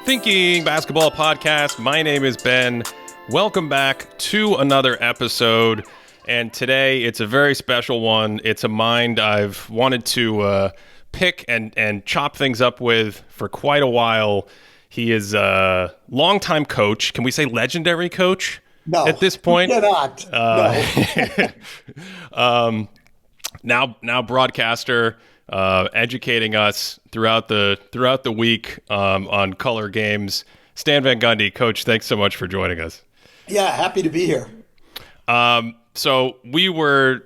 Thinking Basketball Podcast. My name is Ben. Welcome back to another episode. And today it's a very special one. It's a mind I've wanted to pick and chop things up with for quite a while. He is a longtime coach. Can we say legendary coach? No. At this point? Cannot. No. Now broadcaster, educating us throughout the week on color games. Stan Van Gundy, Coach, thanks so much for joining us. Yeah, happy to be here. So we were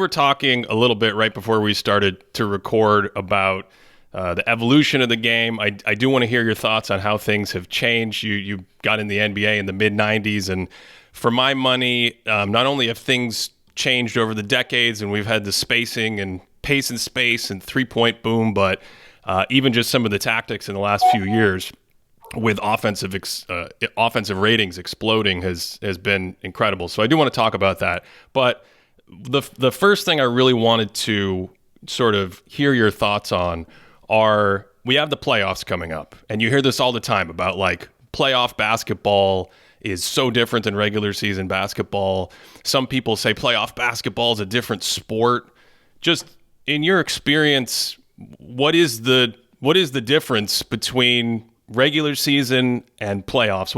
talking a little bit right before we started to record about the evolution of the game. I do want to hear your thoughts on how things have changed. You got in the NBA in the mid-'90s, and for my money, not only have things changed over the decades and we've had the spacing and pace and space and three-point boom, but even just some of the tactics in the last few years with offensive ratings exploding has been incredible. So I do want to talk about that. But the first thing I really wanted to sort of hear your thoughts on are, we have the playoffs coming up, and you hear this all the time about like playoff basketball is so different than regular season basketball. Some people say playoff basketball is a different sport. Just in your experience, what is the difference between regular season and playoffs?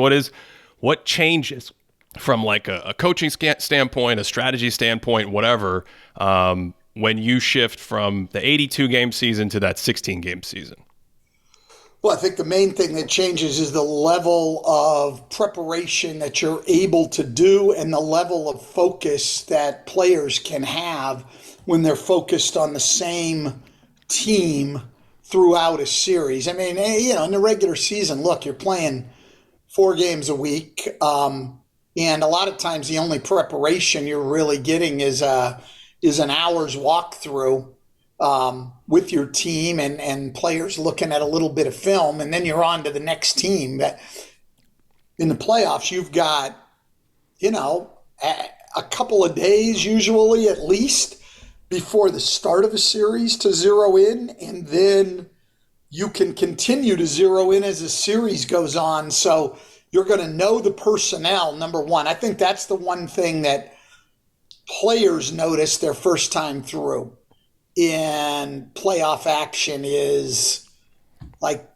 What changes from like a coaching standpoint, a strategy standpoint, whatever, when you shift from the 82 game season to that 16 game season? Well, I think the main thing that changes is the level of preparation that you're able to do and the level of focus that players can have when they're focused on the same team throughout a series. I mean, in the regular season, look, you're playing 4 games a week, and a lot of times the only preparation you're really getting is an hour's walkthrough with your team and players looking at a little bit of film, and then you're on to the next team. That in the playoffs, you've got, a couple of days usually at least before the start of a series to zero in, and then you can continue to zero in as the series goes on. So you're going to know the personnel, number one. I think that's the one thing that players notice their first time through in playoff action is like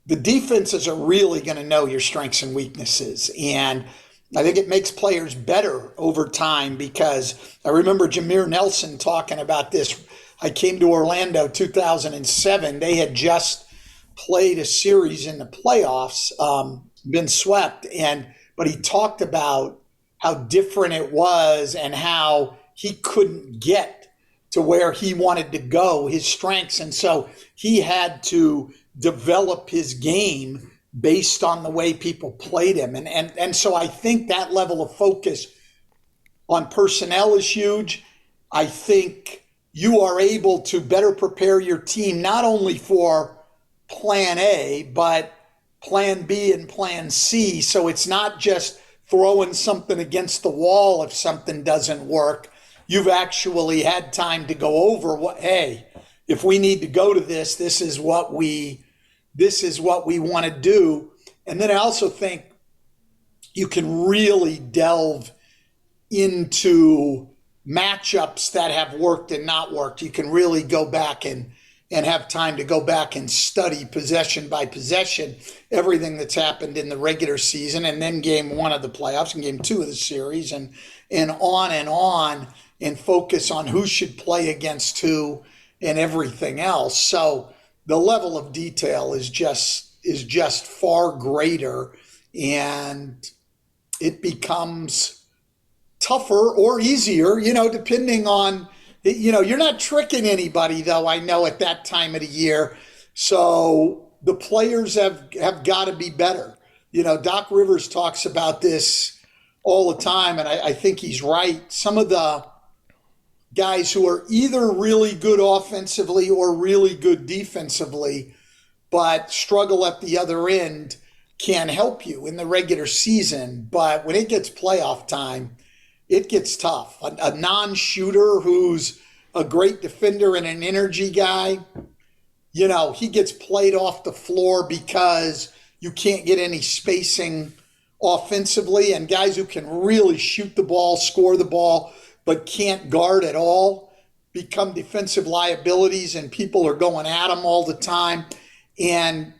the defenses are really going to know your strengths and weaknesses. And I think it makes players better over time, because I remember Jameer Nelson talking about this. I came to Orlando 2007. They had just played a series in the playoffs, been swept, but he talked about how different it was and how he couldn't get to where he wanted to go, his strengths. And so he had to develop his game based on the way people played him. And so I think that level of focus on personnel is huge. I think you are able to better prepare your team, not only for plan A, but plan B and plan C. So it's not just throwing something against the wall if something doesn't work. You've actually had time to go over hey, if we need to go to this is what we want to do. And then I also think you can really delve into matchups that have worked and not worked. You can really go back and have time to go back and study possession by possession, everything that's happened in the regular season, and then game 1 of the playoffs and game 2 of the series, and on, and focus on who should play against who and everything else. So the level of detail is just far greater, and it becomes tougher or easier, depending on, you're not tricking anybody, though, I know, at that time of the year. So the players have got to be better. Doc Rivers talks about this all the time, and I think he's right. Some of the guys who are either really good offensively or really good defensively, but struggle at the other end, can help you in the regular season. But when it gets playoff time, it gets tough. A non-shooter who's a great defender and an energy guy, he gets played off the floor because you can't get any spacing offensively, and guys who can really shoot the ball, score the ball, but can't guard at all become defensive liabilities, and people are going at them all the time. And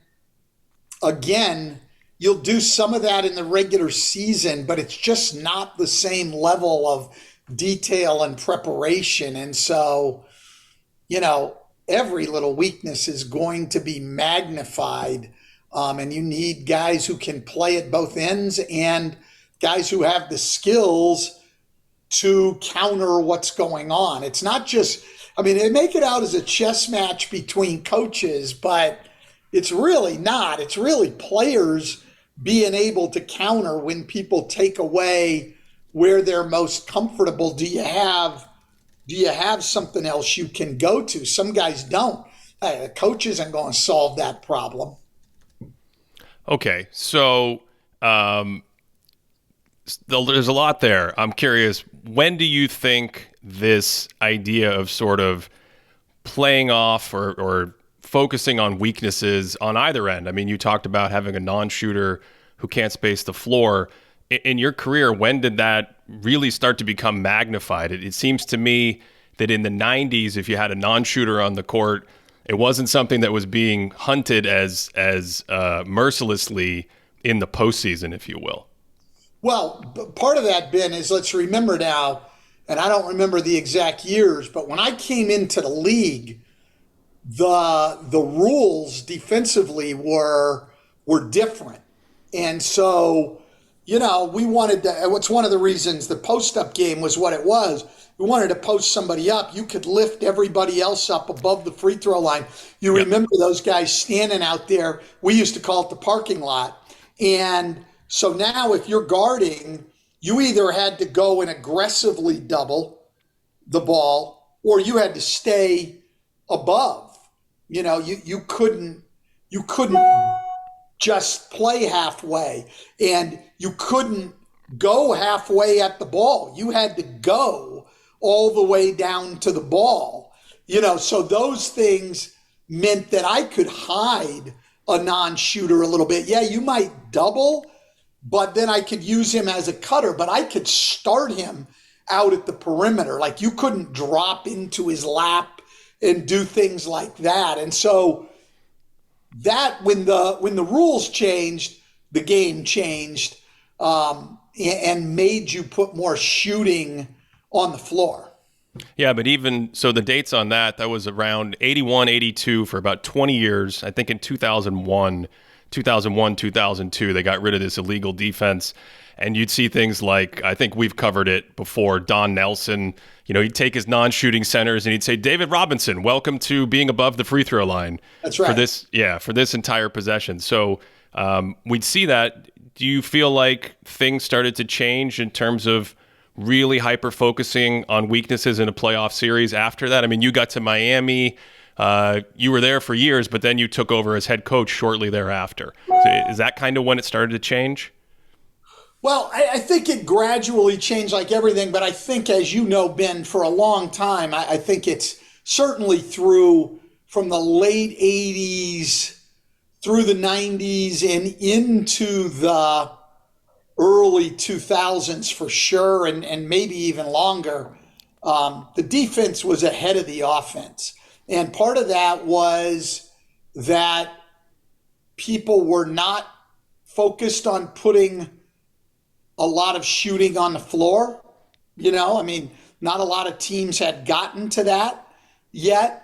again, you'll do some of that in the regular season, but it's just not the same level of detail and preparation. And so, every little weakness is going to be magnified. And you need guys who can play at both ends and guys who have the skills to counter what's going on. It's not just, they make it out as a chess match between coaches, but it's really not. It's really players being able to counter when people take away where they're most comfortable. Do you have something else you can go to? Some guys don't. The coach isn't going to solve that problem. Okay, so there's a lot there. I'm curious, when do you think this idea of sort of playing off or focusing on weaknesses on either end? I mean, you talked about having a non-shooter who can't space the floor. In your career, when did that really start to become magnified? It seems to me that in the 90s, if you had a non-shooter on the court, it wasn't something that was being hunted as mercilessly in the postseason, if you will. Well, part of that, Ben, is let's remember now, and I don't remember the exact years, but when I came into the league, the rules defensively were different. And so, we wanted to, what's one of the reasons the post-up game was what it was. We wanted to post somebody up. You could lift everybody else up above the free throw line. You remember those guys standing out there. We used to call it the parking lot. And so now if you're guarding, you either had to go and aggressively double the ball or you had to stay above. You couldn't just play halfway, and you couldn't go halfway at the ball. You had to go all the way down to the ball. So those things meant that I could hide a non-shooter a little bit. Yeah, you might double, but then I could use him as a cutter, but I could start him out at the perimeter. Like, you couldn't drop into his lap and do things like that. And so that when the rules changed, the game changed, and made you put more shooting on the floor. Yeah, but even so, the dates on that was around 81, 82 for about 20 years. I think in 2001, 2002, they got rid of this illegal defense. And you'd see things like, I think we've covered it before, Don Nelson, he'd take his non-shooting centers and he'd say, David Robinson, welcome to being above the free throw line. That's right. For this entire possession. So we'd see that. Do you feel like things started to change in terms of really hyper-focusing on weaknesses in a playoff series after that? I mean, you got to Miami. You were there for years, but then you took over as head coach shortly thereafter. So is that kind of when it started to change? Well, I think it gradually changed like everything, but I think, as you know, Ben, for a long time, I think it's certainly from the late 80s through the 90s and into the early 2000s for sure, and maybe even longer, the defense was ahead of the offense. And part of that was that people were not focused on putting a lot of shooting on the floor. Not a lot of teams had gotten to that yet.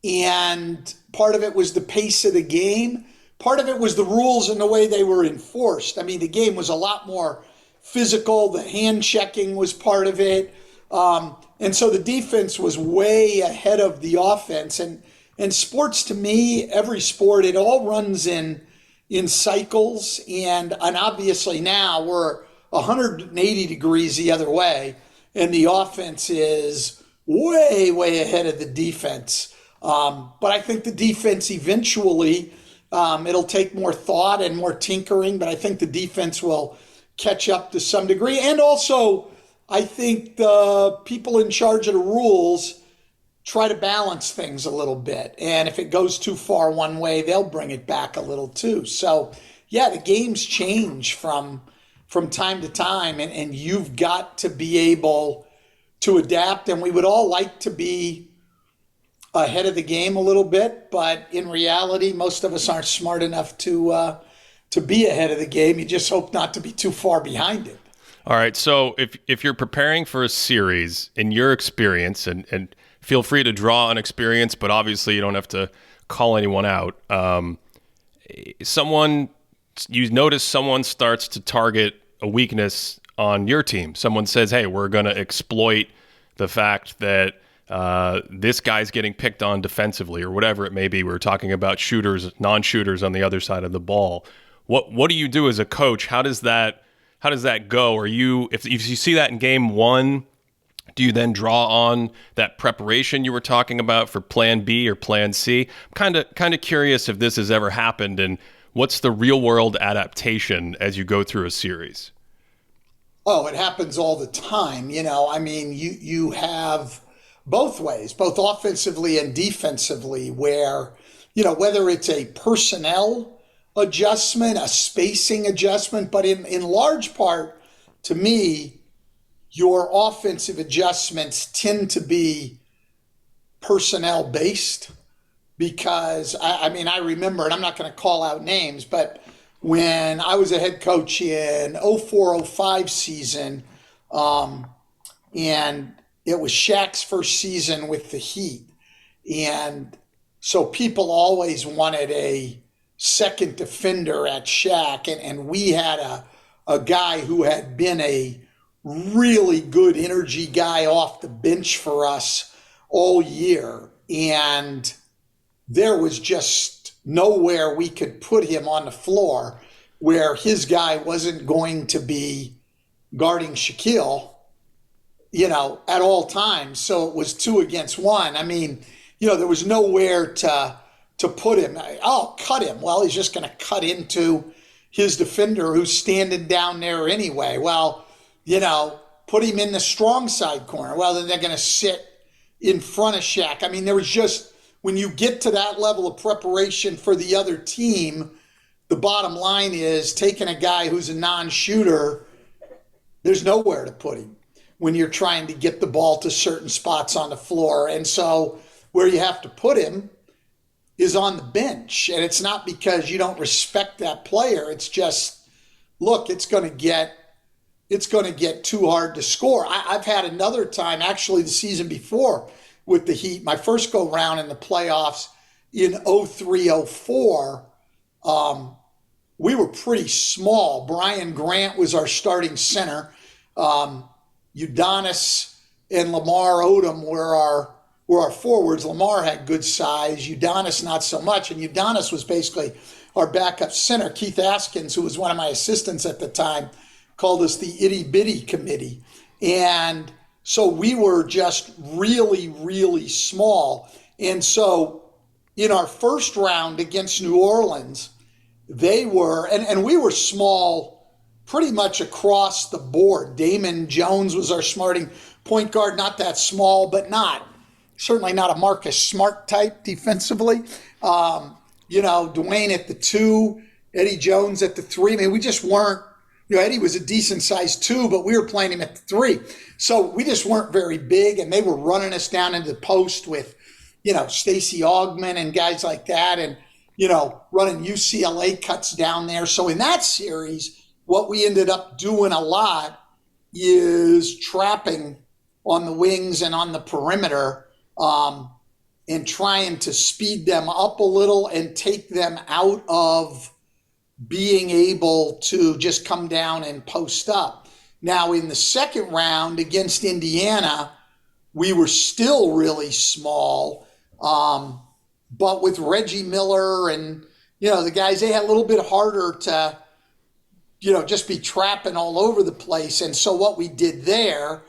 And part of it was the pace of the game. Part of it was the rules and the way they were enforced. The game was a lot more physical. The hand checking was part of it. And so the defense was way ahead of the offense. And sports, to me, every sport, it all runs in cycles. And obviously now we're 180 degrees the other way. And the offense is way, way ahead of the defense. But I think the defense eventually, it'll take more thought and more tinkering, but I think the defense will catch up to some degree. And also, I think the people in charge of the rules try to balance things a little bit. And if it goes too far one way, they'll bring it back a little too. So yeah, the games change from time to time, and you've got to be able to adapt. And we would all like to be ahead of the game a little bit, but in reality, most of us aren't smart enough to be ahead of the game. You just hope not to be too far behind it. All right. So if you're preparing for a series, in your experience, and feel free to draw on experience, but obviously you don't have to call anyone out. Someone you notice someone starts to target a weakness on your team. Someone says, "Hey, we're going to exploit the fact that this guy's getting picked on defensively," or whatever it may be. We're talking about shooters, non-shooters on the other side of the ball. What do you do as a coach? How does that go? Are you if you see that in game one, do you then draw on that preparation you were talking about for plan B or plan C? I'm kind of curious if this has ever happened, and what's the real world adaptation as you go through a series? Oh, it happens all the time. I mean, you have both ways, both offensively and defensively, where, whether it's a personnel adjustment, a spacing adjustment, but in large part, to me, your offensive adjustments tend to be personnel based because I mean, I remember, and I'm not going to call out names, but when I was a head coach in 04-05 season, um, and it was Shaq's first season with the Heat. And so people always wanted a second defender at Shaq. And we had a guy who had been a really good energy guy off the bench for us all year. And there was just nowhere we could put him on the floor where his guy wasn't going to be guarding Shaquille, at all times. So it was 2 against 1. I mean, there was nowhere to put him. I'll cut him. Well, he's just going to cut into his defender who's standing down there anyway. Well, put him in the strong side corner. Well, then they're going to sit in front of Shaq. I mean, there was just, when you get to that level of preparation for the other team, the bottom line is taking a guy who's a non-shooter, there's nowhere to put him when you're trying to get the ball to certain spots on the floor. And so where you have to put him is on the bench. And it's not because you don't respect that player. It's just, look, it's going to get too hard to score. I've had another time, actually the season before with the Heat, my first go round in the playoffs in 03-04, we were pretty small. Brian Grant was our starting center. Udonis and Lamar Odom were our forwards. Lamar had good size, Udonis not so much. And Udonis was basically our backup center. Keith Askins, who was one of my assistants at the time, called us the itty bitty committee. And so we were just really, really small. And so in our first round against New Orleans, they were, and we were small pretty much across the board. Damon Jones was our starting point guard, not that small, but certainly not a Marcus Smart type defensively. Dwayne at the 2, Eddie Jones at the 3. I mean, we just weren't, Eddie was a decent sized 2, but we were playing him at the 3. So we just weren't very big, and they were running us down into the post with, Stacey Augmon and guys like that, and, running UCLA cuts down there. So in that series, what we ended up doing a lot is trapping on the wings and on the perimeter, and trying to speed them up a little and take them out of being able to just come down and post up. Now, in the second round against Indiana, we were still really small, but with Reggie Miller and, the guys, they had a little bit harder to, just be trapping all over the place. And so what we did there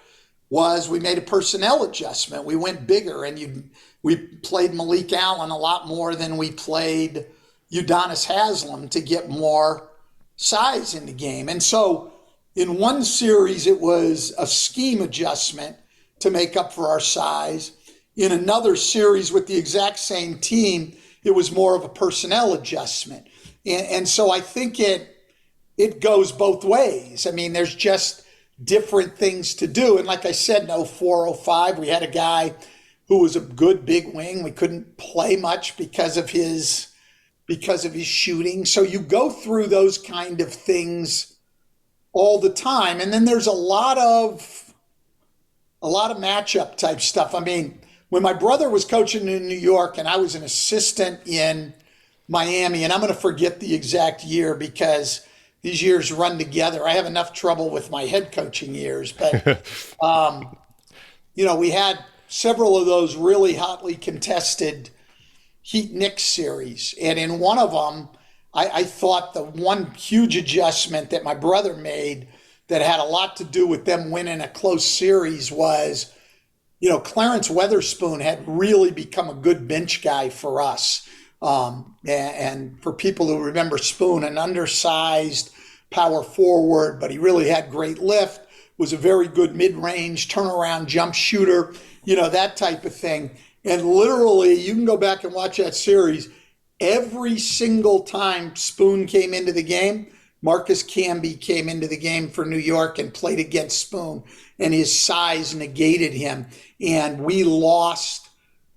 was we made a personnel adjustment. We went bigger, and we played Malik Allen a lot more than we played Udonis Haslem to get more size in the game. And so in one series, it was a scheme adjustment to make up for our size. In another series with the exact same team, it was more of a personnel adjustment. And so I think it goes both ways. I mean, there's just different things to do. And like I said, in 04, 05, we had a guy who was a good big wing. We couldn't play much because of his shooting. So you go through those kind of things all the time. And then there's a lot of matchup type stuff. I mean, when my brother was coaching in New York and I was an assistant in Miami, and I'm going to forget the exact year because these years run together. I have enough trouble with my head coaching years, but we had several of those really hotly contested Heat Knicks series, and in one of them, I thought the one huge adjustment that my brother made that had a lot to do with them winning a close series was, Clarence Weatherspoon had really become a good bench guy for us. And for people who remember Spoon, an undersized power forward, but he really had great lift, was a very good mid-range turnaround jump shooter, that type of thing. And literally, you can go back and watch that series. Every single time Spoon came into the game, Marcus Camby came into the game for New York and played against Spoon, and his size negated him. And we lost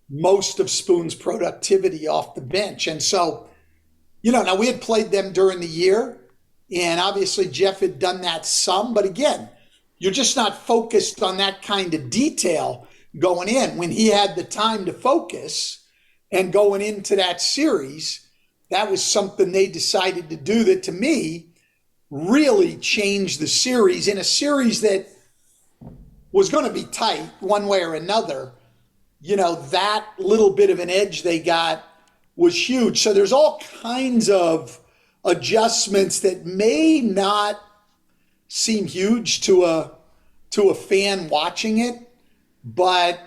most of Spoon's productivity off the bench. And so, now we had played them during the year, and obviously Jeff had done that some, but again, you're just not focused on that kind of detail going in. When he had the time to focus and going into that series, that was something they decided to do that, to me, really changed the series, in a series that was going to be tight one way or another. That little bit of an edge they got was huge. So there's all kinds of adjustments that may not seem huge to a fan watching it, but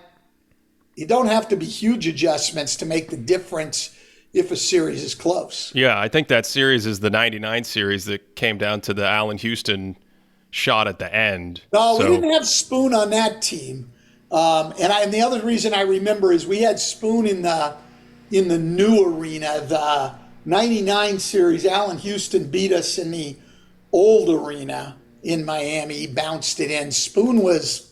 you don't have to be huge adjustments to make the difference if a series is close. Yeah, I think that series is the 99 series that came down to the Allen Houston shot at the end. No, we didn't have Spoon on that team. And the other reason I remember is we had Spoon in the new arena, the 99 series. Allen Houston beat us in the old arena in Miami. He bounced it in. Spoon was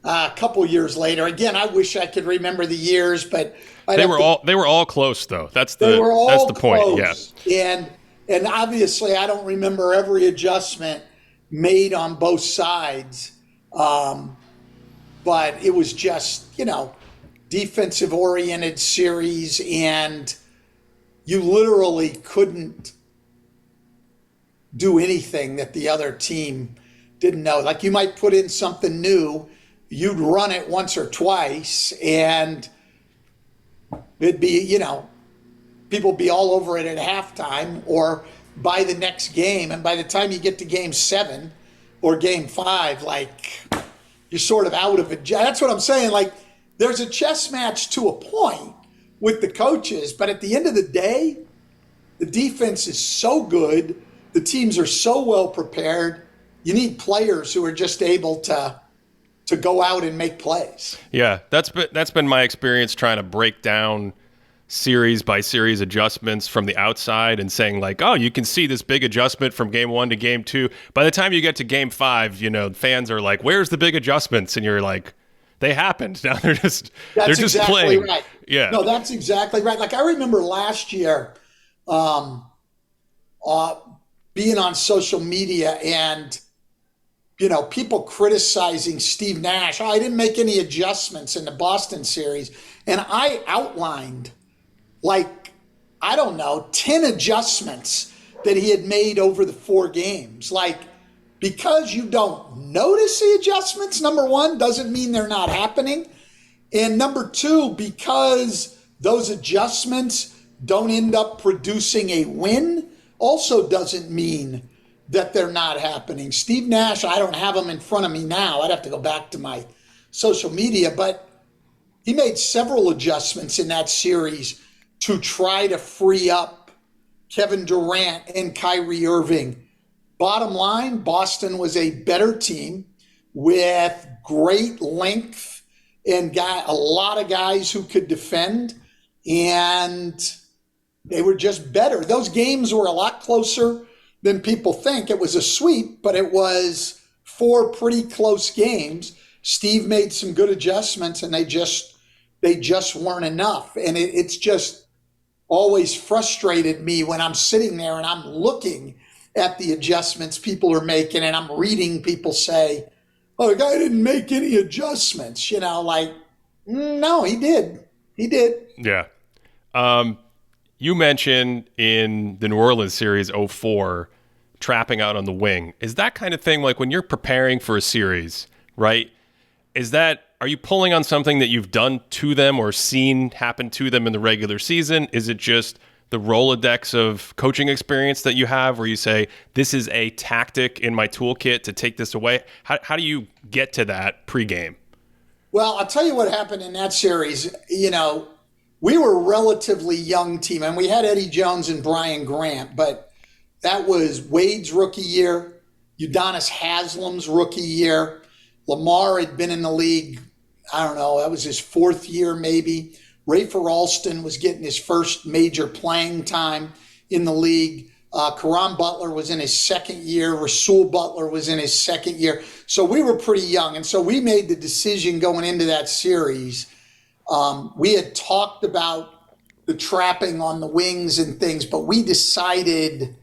a couple years later. Again, I wish I could remember the years, but they were all close though. That's the point. Yeah. And obviously I don't remember every adjustment made on both sides. But it was just, defensive oriented series, and you literally couldn't do anything that the other team didn't know. Like, you might put in something new, you'd run it once or twice, and it'd be, people would be all over it at halftime or by the next game. And by the time you get to game 7 or game 5, like, you're sort of out of it. That's what I'm saying. Like, there's a chess match to a point with the coaches, but at the end of the day, the defense is so good. The teams are so well prepared. You need players who are just able to go out and make plays. Yeah, that's been my experience trying to break down series by series adjustments from the outside and saying, like, oh, you can see this big adjustment from game 1 to game 2. By the time you get to game 5, fans are like, where's the big adjustments? And you're like, they happened. Now they're just exactly playing. Right. Yeah. No, that's exactly right. Like, I remember last year being on social media and people criticizing Steve Nash. Oh, I didn't make any adjustments in the Boston series. And I outlined, 10 adjustments that he had made over the 4 games. Like, because you don't notice the adjustments, number one, doesn't mean they're not happening. And number two, because those adjustments don't end up producing a win, also doesn't mean that they're not happening. Steve Nash, I don't have him in front of me now. I'd have to go back to my social media, but he made several adjustments in that series to try to free up Kevin Durant and Kyrie Irving. Bottom line, Boston was a better team with great length and got a lot of guys who could defend, and they were just better. Those games were a lot closer than people think. It was a sweep, but it was four pretty close games. Steve made some good adjustments, and they just weren't enough. And it's just always frustrated me when I'm sitting there and I'm looking at the adjustments people are making, and I'm reading people say, "Oh, the guy didn't make any adjustments." Like, no, he did. He did. Yeah. You mentioned in the New Orleans series 04, trapping out on the wing. Is that kind of thing, like when you're preparing for a series, right? Are you pulling on something that you've done to them or seen happen to them in the regular season? Is it just the Rolodex of coaching experience that you have where you say, this is a tactic in my toolkit to take this away? How do you get to that pregame? Well, I'll tell you what happened in that series. We were a relatively young team, and we had Eddie Jones and Brian Grant, but that was Wade's rookie year, Udonis Haslam's rookie year. Lamar had been in the league, I don't know, that was his fourth year maybe. Rafer Alston was getting his first major playing time in the league. Karan Butler was in his second year. Rasul Butler was in his second year. So we were pretty young. And so we made the decision going into that series. We had talked about the trapping on the wings and things, but we decided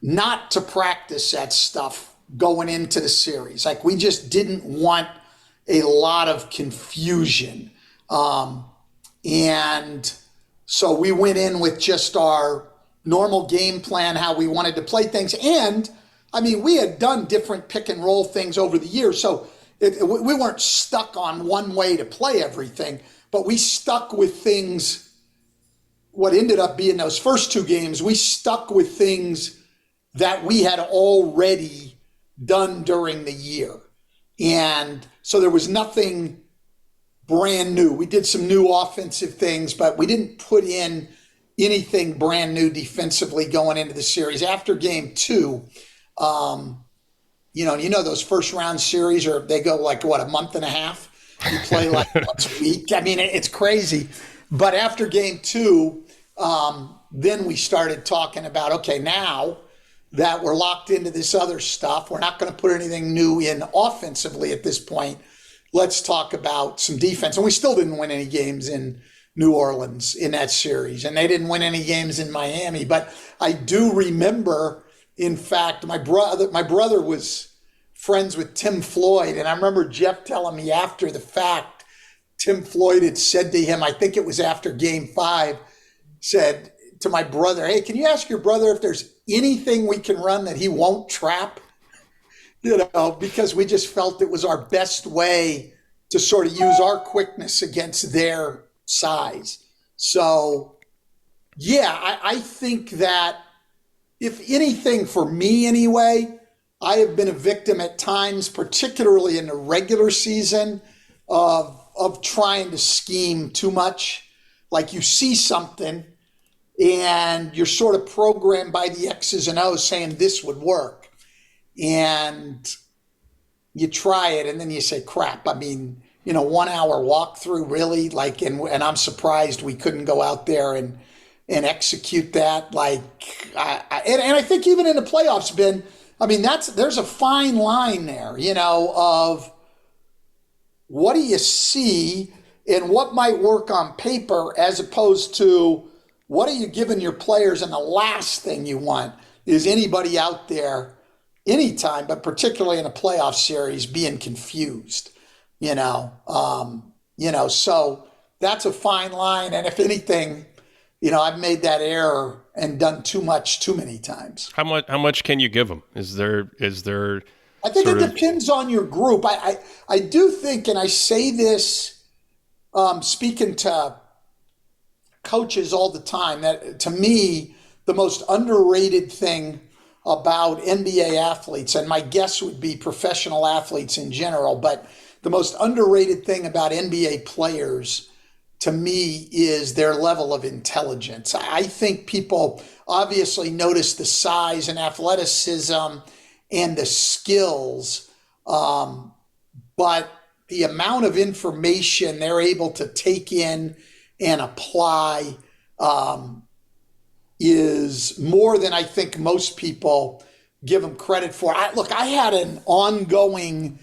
not to practice that stuff going into the series. Like, we just didn't want a lot of confusion. And so we went in with just our normal game plan, how we wanted to play things. And I mean, we had done different pick and roll things over the years. So we weren't stuck on one way to play everything, but we stuck with things. What ended up being those first two games, we stuck with things that we had already done during the year. And so there was nothing brand new. We did some new offensive things, but we didn't put in anything brand new defensively going into the series. After game two, those first round series, or they go like, what, a month and a half? You play like once a week. I mean, it's crazy. But after game two, then we started talking about, okay, now that we're locked into this other stuff, we're not going to put anything new in offensively at this point. Let's talk about some defense. And we still didn't win any games in New Orleans in that series, and they didn't win any games in Miami. But I do remember, in fact, my brother was friends with Tim Floyd, and I remember Jeff telling me after the fact, Tim Floyd had said to him, I think it was after game 5, said to my brother, "Hey, can you ask your brother if there's anything we can run that he won't trap?" Because we just felt it was our best way to sort of use our quickness against their size. So, yeah, I think that if anything, for me anyway, I have been a victim at times, particularly in the regular season, of trying to scheme too much. Like, you see something and you're sort of programmed by the X's and O's saying this would work. And you try it and then you say, crap, I mean, 1 hour walkthrough, really? Like, and I'm surprised we couldn't go out there and execute that. Like, and I think even in the playoffs, Ben, I mean, there's a fine line there, of what do you see and what might work on paper as opposed to what are you giving your players? And the last thing you want is anybody out there anytime, but particularly in a playoff series, being confused, so that's a fine line. And if anything, I've made that error and done too much too many times. How much can you give them? Is there I think it depends on your group. I do think, and I say this speaking to coaches all the time, that to me, the most underrated thing about NBA athletes, and my guess would be professional athletes in general, but the most underrated thing about NBA players to me is their level of intelligence. I think people obviously notice the size and athleticism and the skills, but the amount of information they're able to take in and apply is more than I think most people give them credit for. I had an ongoing,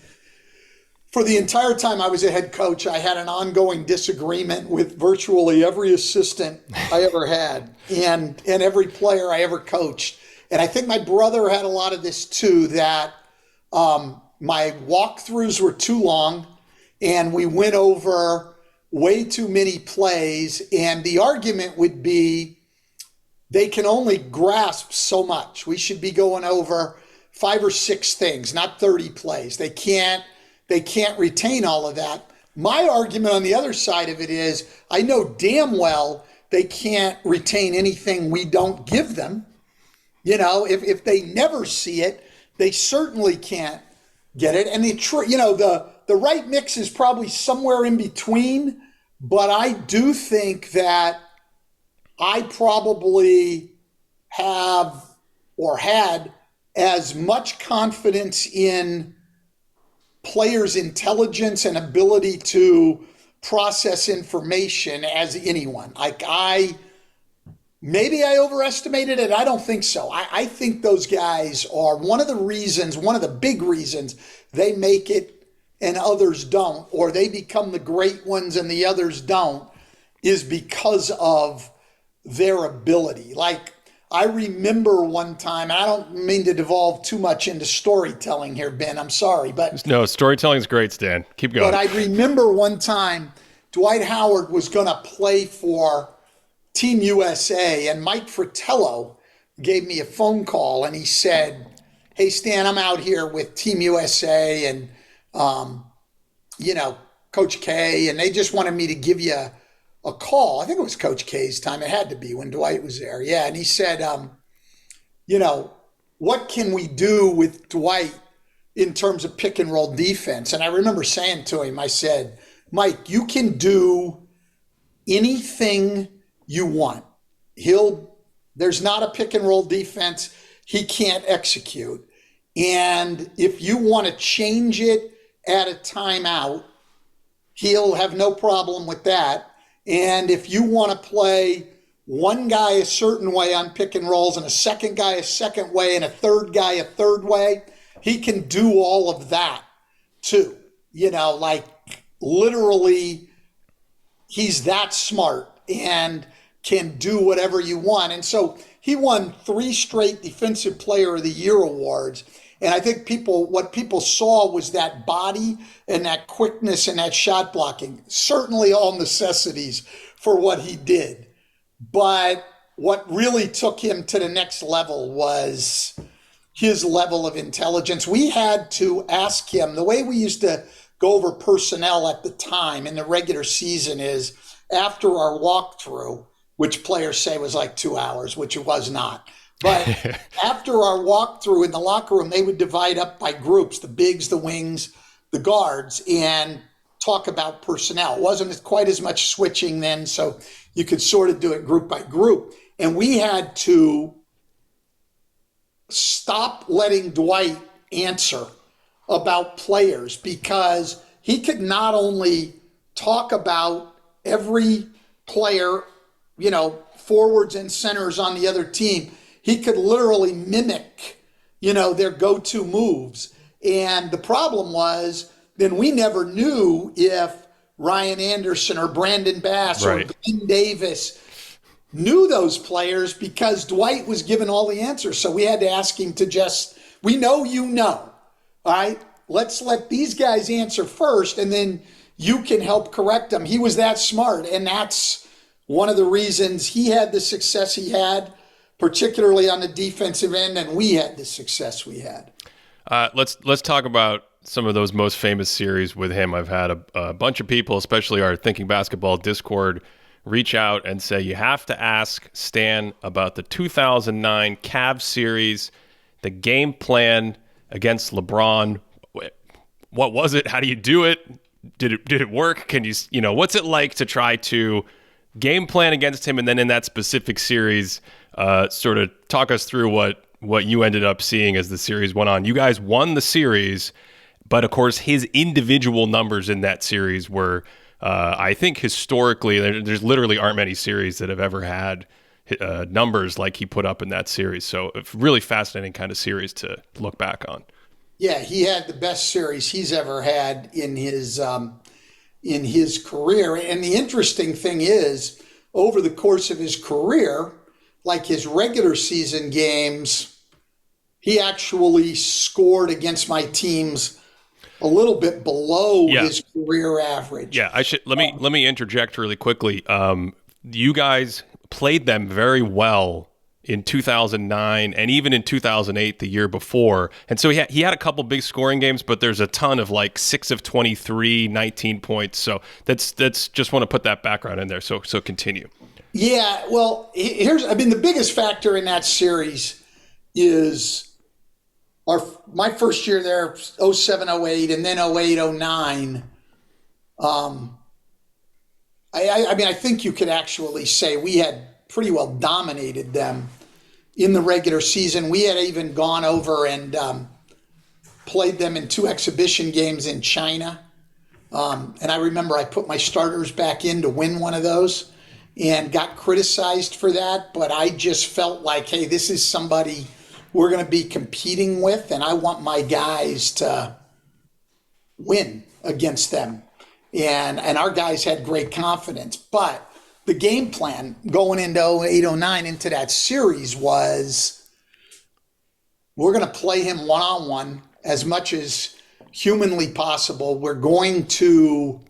for the entire time I was a head coach, I had an ongoing disagreement with virtually every assistant I ever had and every player I ever coached. And I think my brother had a lot of this too, that my walkthroughs were too long and we went over way too many plays. And the argument would be they can only grasp so much. We should be going over 5 or 6 things, not 30 plays. They can't retain all of that. My argument on the other side of it is I know damn well they can't retain anything we don't give them. You know, if they never see it, they certainly can't get it. And the right mix is probably somewhere in between, but I do think that I probably have or had as much confidence in players' intelligence and ability to process information as anyone. Maybe I overestimated it. I don't think so. I think those guys are one of the big reasons they make it and others don't, or they become the great ones and the others don't, is because of their ability. Like, I remember one time, and I don't mean to devolve too much into storytelling here, Ben, I'm sorry, but No, storytelling is great, Stan. Keep going. but I remember one time Dwight Howard was going to play for Team USA, and Mike Fratello gave me a phone call, and he said, "Hey, Stan, I'm out here with Team USA and, Coach K, and they just wanted me to give you a call." I think it was Coach K's time. It had to be when Dwight was there. Yeah, and he said, what can we do with Dwight in terms of pick and roll defense? And I remember saying to him, I said, "Mike, you can do anything you want. There's not a pick and roll defense he can't execute. And if you want to change it at a timeout, he'll have no problem with that. And if you want to play one guy a certain way on pick and rolls and a second guy a second way and a third guy a third way, he can do all of that too." Literally, he's that smart and can do whatever you want. And so he won 3 straight Defensive Player of the Year awards. And I think what people saw was that body and that quickness and that shot blocking, certainly all necessities for what he did. But what really took him to the next level was his level of intelligence. We had to ask him, the way we used to go over personnel at the time in the regular season is after our walkthrough, which players say was like 2 hours, which it was not. But after our walkthrough in the locker room, they would divide up by groups, the bigs, the wings, the guards, and talk about personnel. It wasn't quite as much switching then, so you could sort of do it group by group. And we had to stop letting Dwight answer about players because he could not only talk about every player, forwards and centers on the other team, he could literally mimic, their go-to moves. And the problem was then we never knew if Ryan Anderson or Brandon Bass or Glenn Davis knew those players because Dwight was given all the answers. So we had to ask him to we know all right? Let's let these guys answer first, and then you can help correct them. He was that smart, and that's one of the reasons he had the success he had, particularly on the defensive end, and we had the success we had. Let's talk about some of those most famous series with him. I've had a bunch of people, especially our Thinking Basketball Discord, reach out and say, you have to ask Stan about the 2009 Cavs series, the game plan against LeBron. What was it? How do you do it? Did it work? Can you what's it like to try to game plan against him, and then in that specific series, sort of talk us through what you ended up seeing as the series went on. You guys won the series, But of course, his individual numbers in that series were, I think, historically, there's literally aren't many series that have ever had numbers like he put up in that series. So, a really fascinating kind of series to look back on. Yeah, he had the best series he's ever had in his career. And the interesting thing is, over the course of his career, like his regular season games, he actually scored against my teams a little bit below Yeah, his career average. yeah. I should let me interject really quickly. You guys played them very well in 2009 and even in 2008, the year before. And so he had a couple big scoring games, but there's a ton of like 6 of 23, 19 points. So that's just want to put that background in there. So continue. Yeah, well, the biggest factor in that series is my first year there, 07, 08, and then 08, 09. I think you could actually say we had pretty well dominated them in the regular season. We had even gone over and played them in 2 exhibition games in China. And I remember I put my starters back in to win one of those and got criticized for that. But I just felt like, hey, this is somebody we're going to be competing with, and I want my guys to win against them. And our guys had great confidence. But the game plan going into 08, 09 into that series was we're going to play him one-on-one as much as humanly possible. We're going to,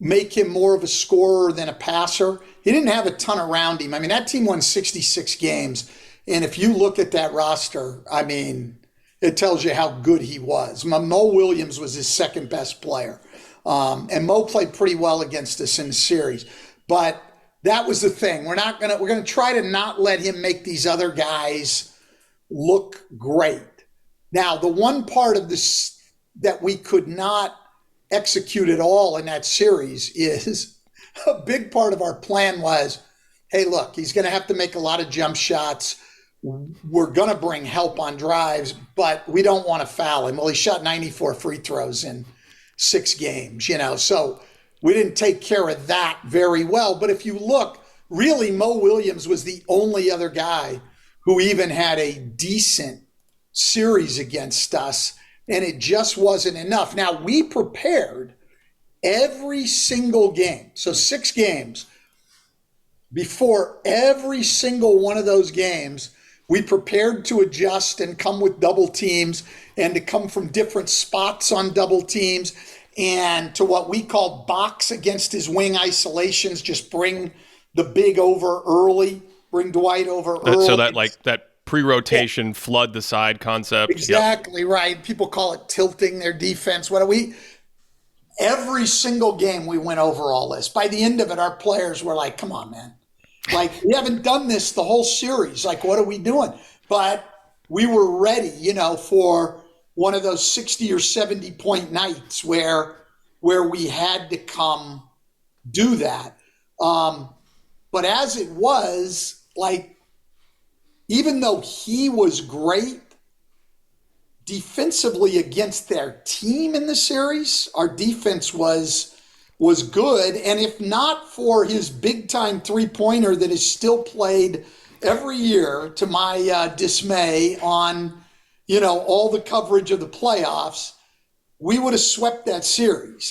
make him more of a scorer than a passer. He didn't have a ton around him. I mean, that team won 66 games. And if you look at that roster, it tells you how good he was. Mo Williams was his second best player. And Mo played pretty well against us in the series. But that was the thing. We're going to try to not let him make these other guys look great. Now, the one part of this that we could not execute at all in that series is a big part of our plan was, hey, look, he's going to have to make a lot of jump shots. We're going to bring help on drives, but we don't want to foul him. Well, he shot 94 free throws in 6 games, so we didn't take care of that very well. But if you look, really, Mo Williams was the only other guy who even had a decent series against us, and it just wasn't enough. Now, we prepared every single game, so 6 games. Before every single one of those games, we prepared to adjust and come with double teams and to come from different spots on double teams and to what we called box against his wing isolations, just bring the big over early, bring Dwight over early. So that pre-rotation, flood the side concept. Exactly. Yep. Right. People call it tilting their defense. Every single game we went over all this. By the end of it, our players were like, come on, man. Like, we haven't done this the whole series. Like, what are we doing? But we were ready, for one of those 60 or 70 point nights where we had to come do that. But as it was, even though he was great defensively against their team in the series, our defense was good. And if not for his big-time three-pointer that is still played every year, to my dismay, on, all the coverage of the playoffs, we would have swept that series.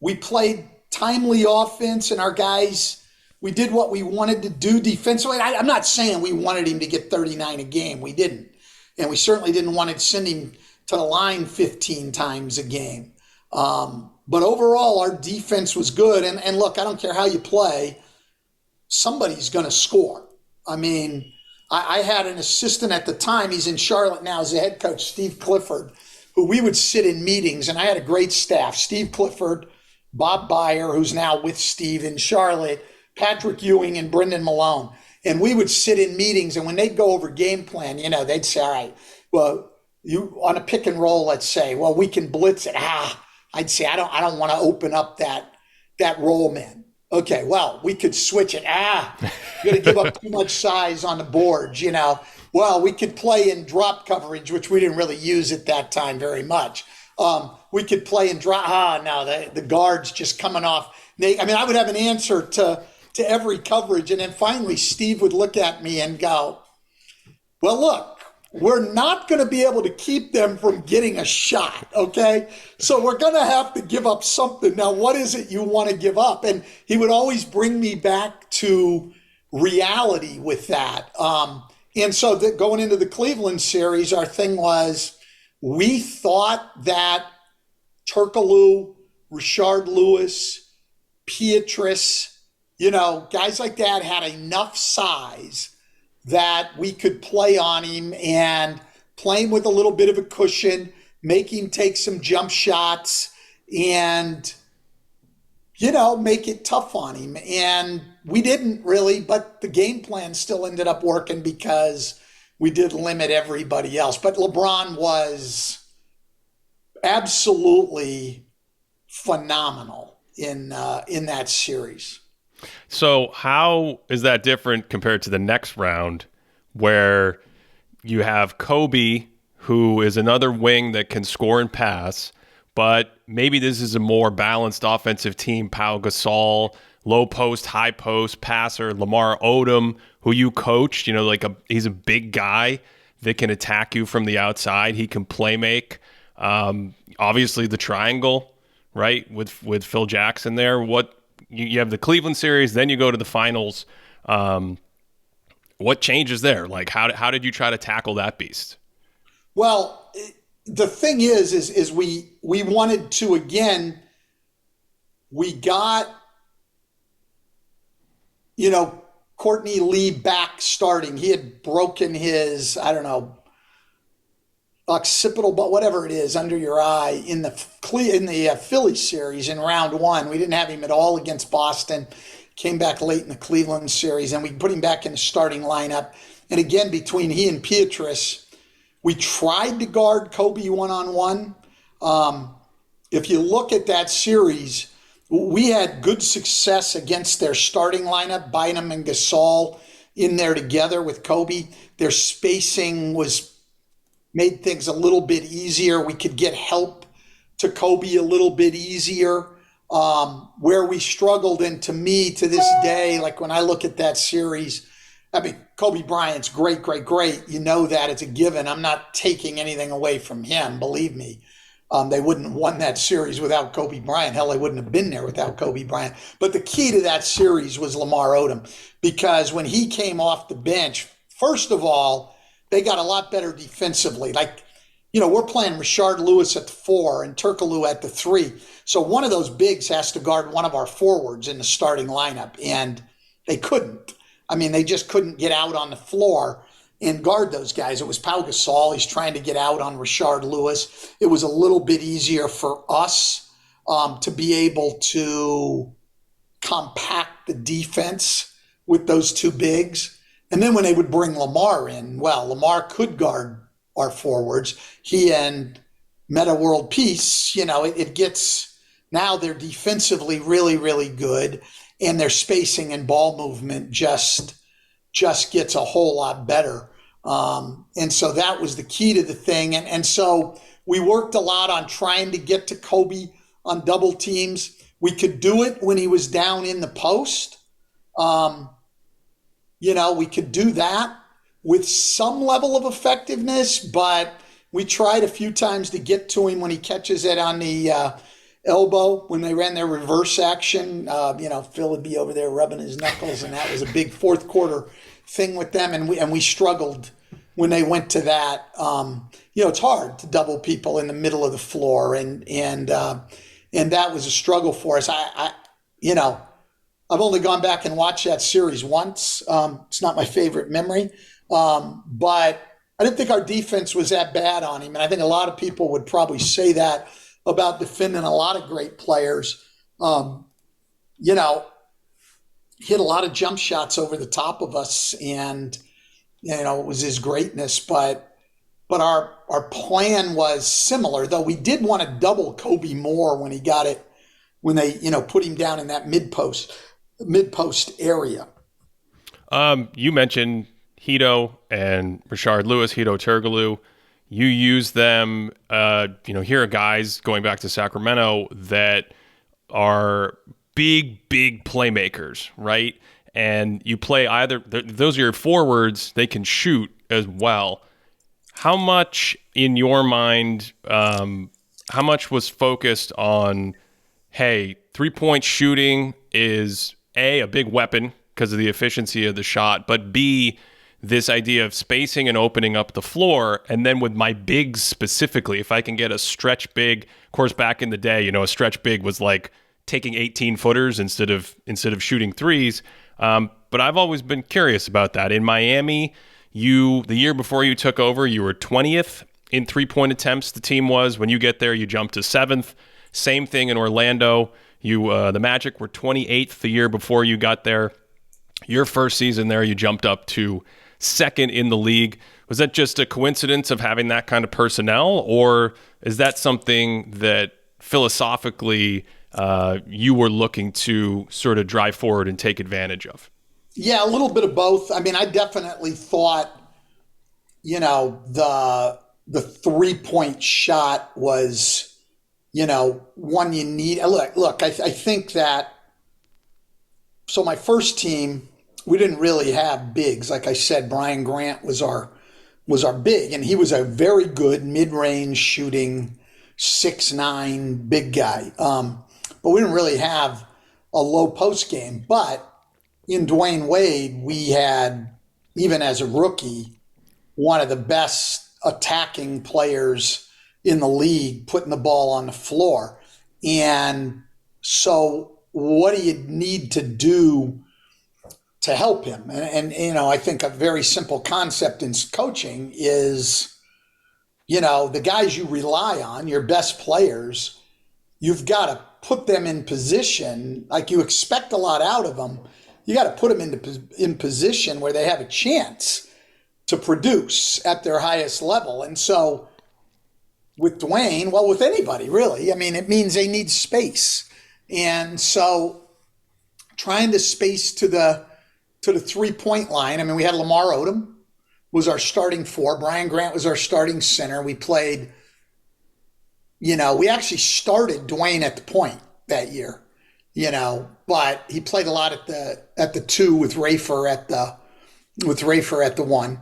We played timely offense, and our guys, we did what we wanted to do defensively. I'm not saying we wanted him to get 39 a game. We didn't. And we certainly didn't want to send him to the line 15 times a game. But overall, our defense was good. And look, I don't care how you play, somebody's going to score. I had an assistant at the time. He's in Charlotte now as the head coach, Steve Clifford, who we would sit in meetings. And I had a great staff. Steve Clifford, Bob Byer, who's now with Steve in Charlotte, Patrick Ewing, and Brendan Malone. And we would sit in meetings, and when they'd go over game plan, they'd say, all right, well, you on a pick and roll, let's say, well, we can blitz it. I'd say, I don't want to open up that roll man. Okay, well, we could switch it. You're going to give up too much size on the boards, you know. Well, we could play in drop coverage, which we didn't really use at that time very much. We could play in drop. No, the guards just coming off. I mean, I would have an answer to every coverage. And then finally, Steve would look at me and go, well, look, we're not going to be able to keep them from getting a shot, okay? So we're going to have to give up something. Now, what is it you want to give up? And he would always bring me back to reality with that. And so going into the Cleveland series, our thing was we thought that Turkoglu, Rashard Lewis, Pietrus, you know, guys like that had enough size that we could play on him and play him with a little bit of a cushion, make him take some jump shots and, you know, make it tough on him. And we didn't really, but the game plan still ended up working because we did limit everybody else. But LeBron was absolutely phenomenal in that series. So how is that different compared to the next round where you have Kobe, who is another wing that can score and pass, but maybe this is a more balanced offensive team. Pau Gasol, low post, high post passer, Lamar Odom, who you coached, you know, he's a big guy that can attack you from the outside. He can play make. Obviously the triangle, right? With Phil Jackson there. You have the Cleveland series, then you go to the finals. What changes there? Like, how did you try to tackle that beast? Well, the thing is we wanted to, again, we got, you know, Courtney Lee back starting. He had broken his, I don't know, occipital, but whatever it is, under your eye in the Philly series in round one. We didn't have him at all against Boston. Came back late in the Cleveland series, and we put him back in the starting lineup. And again, between he and Pietrus, we tried to guard Kobe one-on-one. If you look at that series, we had good success against their starting lineup, Bynum and Gasol in there together with Kobe. Their spacing made things a little bit easier. We could get help to Kobe a little bit easier. Where we struggled, and to me, to this day, like when I look at that series, I mean, Kobe Bryant's great, great, great. You know that, it's a given. I'm not taking anything away from him, believe me. They wouldn't have won that series without Kobe Bryant. Hell, they wouldn't have been there without Kobe Bryant. But the key to that series was Lamar Odom, because when he came off the bench, first of all, they got a lot better defensively. Like, you know, we're playing Rashard Lewis at the 4 and Turkoglu at the 3. So one of those bigs has to guard one of our forwards in the starting lineup, and they couldn't. I mean, they just couldn't get out on the floor and guard those guys. It was Pau Gasol. He's trying to get out on Rashard Lewis. It was a little bit easier for us to be able to compact the defense with those two bigs. And then when they would bring Lamar in, well, Lamar could guard our forwards. He and Meta World Peace, you know, it gets, now they're defensively really, really good, and their spacing and ball movement just gets a whole lot better. And so that was the key to the thing. And so we worked a lot on trying to get to Kobe on double teams. We could do it when he was down in the post. You know, we could do that with some level of effectiveness, but we tried a few times to get to him when he catches it on the elbow. When they ran their reverse action, you know, Phil would be over there rubbing his knuckles, and that was a big fourth quarter thing with them. And we struggled when they went to that. You know, it's hard to double people in the middle of the floor, and that was a struggle for us. You know, I've only gone back and watched that series once. It's not my favorite memory. But I didn't think our defense was that bad on him. And I think a lot of people would probably say that about defending a lot of great players. You know, hit a lot of jump shots over the top of us, and, you know, it was his greatness. But our plan was similar, though we did want to double Kobe more when he got it, when they, you know, put him down in that mid post. mid-post area. You mentioned Hito and Rashard Lewis, Hito Turgaloo. You use them, here are guys going back to Sacramento that are big playmakers, right? And you play either, those are your forwards, they can shoot as well. How much in your mind, how much was focused on, hey, 3-point shooting is a big weapon because of the efficiency of the shot, but B, this idea of spacing and opening up the floor. And then with my bigs specifically, if I can get a stretch big, of course, back in the day, a stretch big was like taking 18 footers instead of shooting threes. But I've always been curious about that. In Miami, the year before you took over, you were 20th in 3-point attempts. The team was, when you get there, you jump to 7th. Same thing in Orlando. The Magic were 28th the year before you got there. Your first season there, you jumped up to 2nd in the league. Was that just a coincidence of having that kind of personnel, or is that something that philosophically you were looking to sort of drive forward and take advantage of? Yeah, a little bit of both. I mean, I definitely thought, the 3-point shot was, one you need. Look, I think that. So my first team, we didn't really have bigs. Like I said, Brian Grant was our big, and he was a very good mid-range shooting 6'9" big guy. But we didn't really have a low post game. But in Dwayne Wade, we had, even as a rookie, one of the best attacking players in the league, putting the ball on the floor. And so what do you need to do to help him? And I think a very simple concept in coaching is, the guys you rely on, your best players, you've got to put them in position. Like, you expect a lot out of them. You got to put them in position where they have a chance to produce at their highest level. And so with Dwayne, well, with anybody really, I mean, it means they need space. And so trying to space to the 3-point line. I mean, we had Lamar Odom was our starting 4. Brian Grant was our starting center. We played, we actually started Dwayne at the point that year, but he played a lot at the 2 with Rafer at the 1.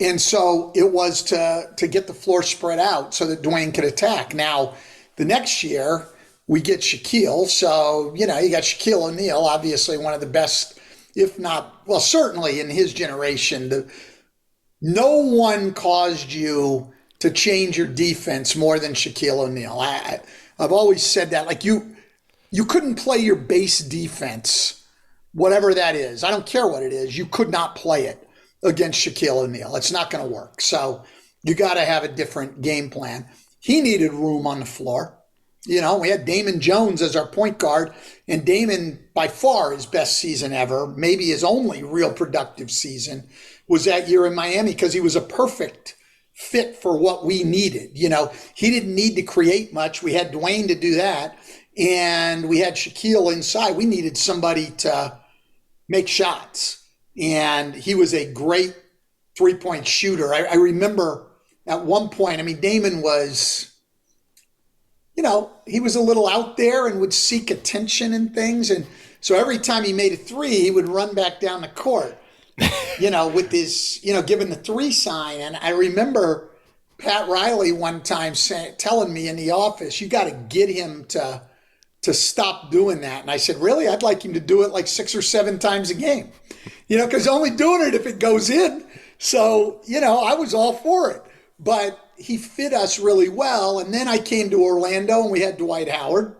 And so it was to get the floor spread out so that Dwayne could attack. Now, the next year, we get Shaquille. So, you got Shaquille O'Neal, obviously one of the best, if not, well, certainly in his generation. No one caused you to change your defense more than Shaquille O'Neal. I've always said that. Like, you couldn't play your base defense, whatever that is. I don't care what it is. You could not play it against Shaquille O'Neal. It's not going to work. So you got to have a different game plan. He needed room on the floor. We had Damon Jones as our point guard, and Damon, by far his best season ever, maybe his only real productive season, was that year in Miami because he was a perfect fit for what we needed. He didn't need to create much. We had Dwayne to do that, and we had Shaquille inside. We needed somebody to make shots, and he was a great 3-point shooter. I remember at one point, I mean, Damon was, he was a little out there and would seek attention and things. And so every time he made a 3, he would run back down the court, with his, giving the 3 sign. And I remember Pat Riley one time telling me in the office, you got to get him to stop doing that. And I said, really? I'd like him to do it like 6 or 7 times a game, because only doing it if it goes in. So, I was all for it. But he fit us really well. And then I came to Orlando and we had Dwight Howard,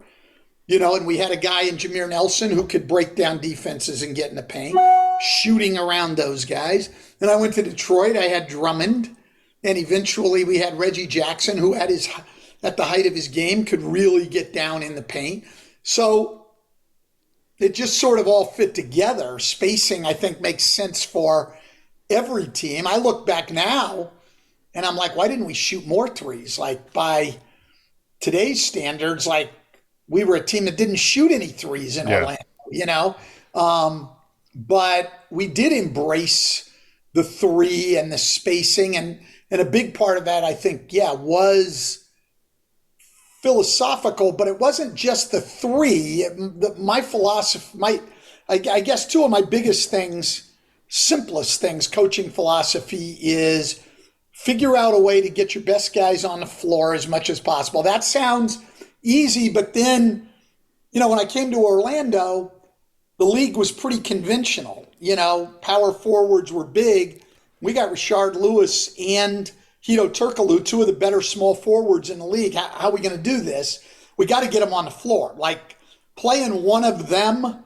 and we had a guy in Jameer Nelson who could break down defenses and get in the paint, shooting around those guys. Then I went to Detroit. I had Drummond. And eventually we had Reggie Jackson, who at the height of his game could really get down in the paint. So it just sort of all fit together. Spacing, I think, makes sense for every team. I look back now and I'm like, why didn't we shoot more threes? Like, by today's standards, like, we were a team that didn't shoot any threes in Yeah. Orlando, you know. But we did embrace the three and the spacing, and a big part of that, I think, yeah, was philosophical, but it wasn't just the three. My philosophy, I guess two of my biggest things, simplest things, coaching philosophy is figure out a way to get your best guys on the floor as much as possible. That sounds easy, but then, when I came to Orlando, the league was pretty conventional. Power forwards were big. We got Rashard Lewis and Hito Turkoglu, two of the better small forwards in the league. How are we going to do this? We got to get them on the floor. Like playing one of them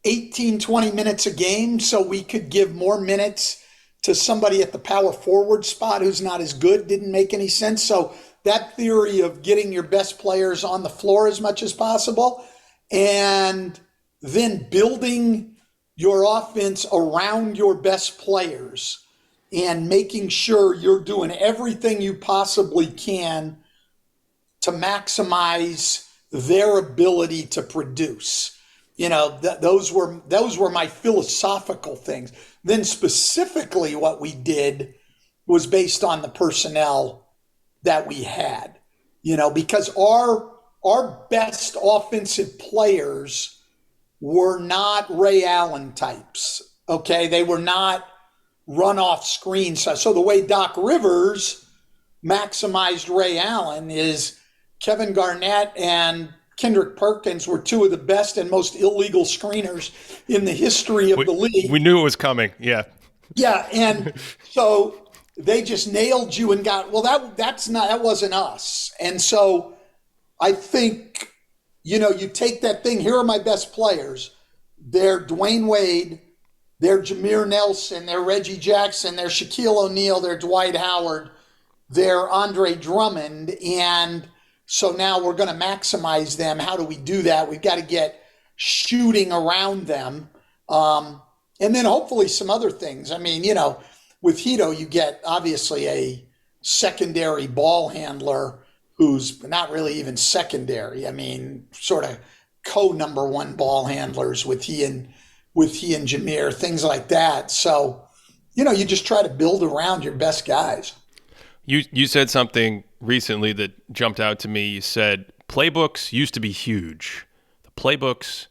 18, 20 minutes a game so we could give more minutes to somebody at the power forward spot who's not as good didn't make any sense. So that theory of getting your best players on the floor as much as possible and then building your offense around your best players and making sure you're doing everything you possibly can to maximize their ability to produce. Those were my philosophical things. Then specifically what we did was based on the personnel that we had, because our best offensive players were not Ray Allen types. Okay. They were not run off screen. So the way Doc Rivers maximized Ray Allen is Kevin Garnett and Kendrick Perkins were two of the best and most illegal screeners in the history of the league. We knew it was coming. Yeah. Yeah. And so they just nailed you and got, well, that wasn't us. And so I think, you take that thing, here are my best players. They're Dwayne Wade, they're Jameer Nelson, they're Reggie Jackson, they're Shaquille O'Neal, they're Dwight Howard, they're Andre Drummond. And so now we're going to maximize them. How do we do that? We've got to get shooting around them. And then hopefully some other things. I mean, with Hito, you get obviously a secondary ball handler who's not really even secondary. I mean, sort of co-number one ball handlers with he and Jameer, things like that. So, you just try to build around your best guys. You said something recently that jumped out to me. You said playbooks used to be huge. The playbooks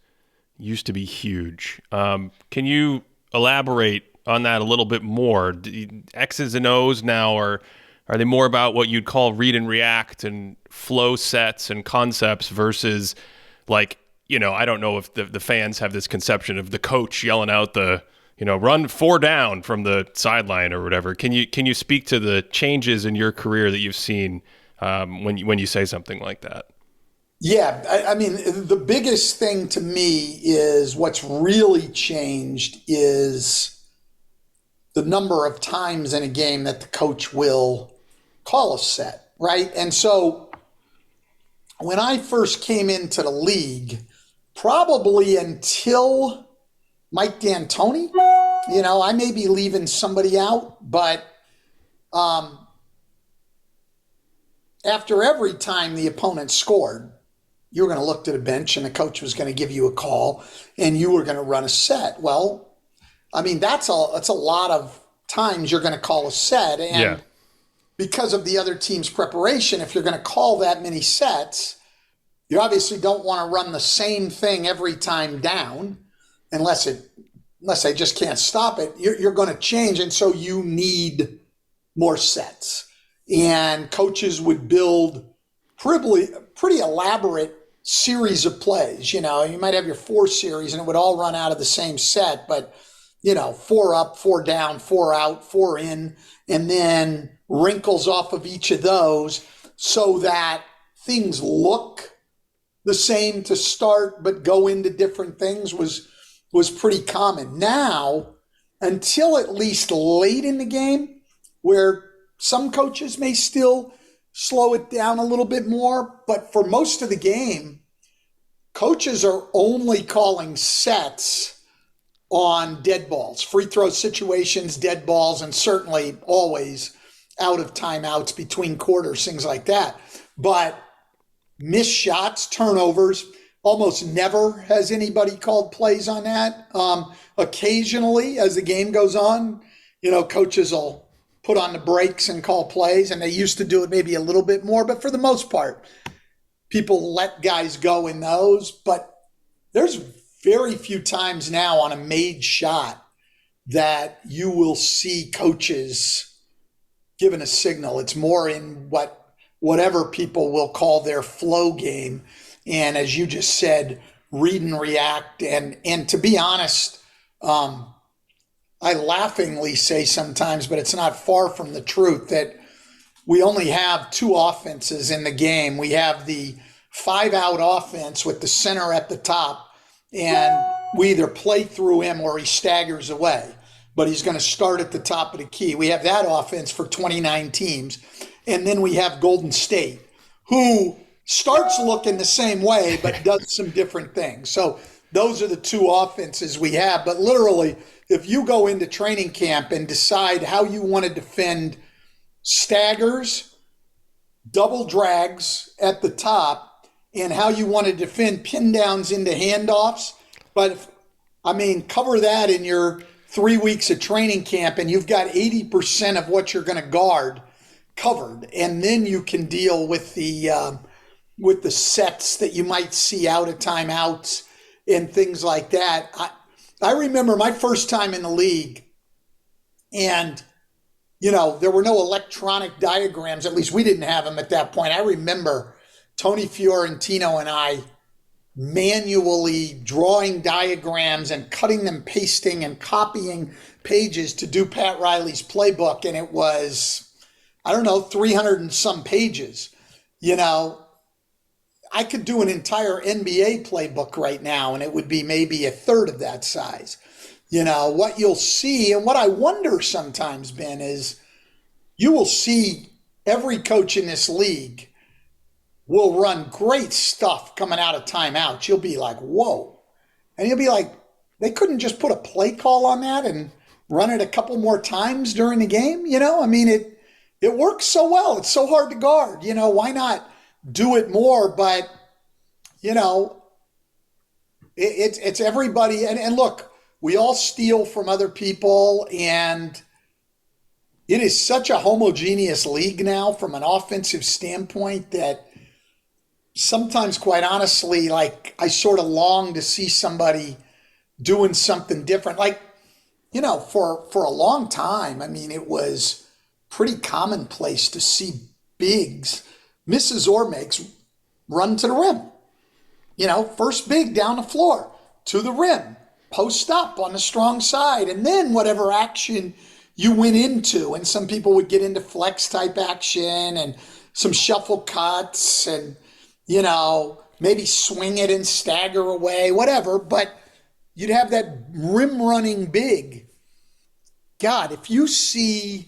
used to be huge. Can you elaborate on that a little bit more? X's and O's now are they more about what you'd call read and react and flow sets and concepts versus like, I don't know if the fans have this conception of the coach yelling out the, run 4 down from the sideline or whatever. Can you speak to the changes in your career that you've seen when you say something like that? Yeah, I mean, the biggest thing to me is what's really changed is the number of times in a game that the coach will call a set, right? And so when I first came into the league, probably until Mike D'Antoni, I may be leaving somebody out, but after every time the opponent scored, you were going to look to the bench and the coach was going to give you a call and you were going to run a set. Well, I mean, that's a lot of times you're going to call a set. And because of the other team's preparation, if you're going to call that many sets, you obviously don't want to run the same thing every time down unless they just can't stop it. You're going to change. And so you need more sets. And coaches would build pretty elaborate series of plays. You might have your 4 series and it would all run out of the same set, but 4 up, 4 down, 4 out, 4 in, and then wrinkles off of each of those so that things look the same to start but go into different things was pretty common. Now, until at least late in the game, where some coaches may still slow it down a little bit more, but for most of the game, coaches are only calling sets on dead balls, free throw situations, dead balls, and certainly always out of timeouts between quarters, things like that. But missed shots, turnovers. Almost never has anybody called plays on that. Occasionally, as the game goes on, coaches will put on the brakes and call plays, and they used to do it maybe a little bit more, but for the most part, people let guys go in those. But there's very few times now on a made shot that you will see coaches given a signal. It's more in whatever people will call their flow game. And as you just said, read and react. And to be honest, I laughingly say sometimes, but it's not far from the truth, that we only have two offenses in the game. We have the 5-out offense with the center at the top, and we either play through him or he staggers away, but he's going to start at the top of the key. We have that offense for 29 teams. And then we have Golden State, who starts looking the same way, but does some different things. So those are the two offenses we have. But literally, if you go into training camp and decide how you want to defend staggers, double drags at the top, and how you want to defend pin downs into handoffs, cover that in your 3 weeks of training camp, and you've got 80% of what you're going to guard covered, and then you can deal with the sets that you might see out of timeouts and things like that. I remember my first time in the league, and there were no electronic diagrams. At least we didn't have them at that point. I remember Tony Fiorentino and I manually drawing diagrams and cutting them, pasting and copying pages to do Pat Riley's playbook, and it was, 300 and some pages. I could do an entire NBA playbook right now, and it would be maybe a third of that size. What you'll see, and what I wonder sometimes, Ben, is you will see every coach in this league will run great stuff coming out of timeouts. You'll be like, whoa. And you'll be like, they couldn't just put a play call on that and run it a couple more times during the game? It works so well. It's so hard to guard. Why not do it more? But, it's everybody. And look, we all steal from other people, and it is such a homogeneous league now from an offensive standpoint that sometimes, quite honestly, like, I sort of long to see somebody doing something different. Like, for a long time, it was pretty commonplace to see bigs, misses or makes, run to the rim. First big down the floor to the rim, post up on the strong side, and then whatever action you went into. And some people would get into flex type action and some shuffle cuts and, maybe swing it and stagger away, whatever. But you'd have that rim running big. God, if you see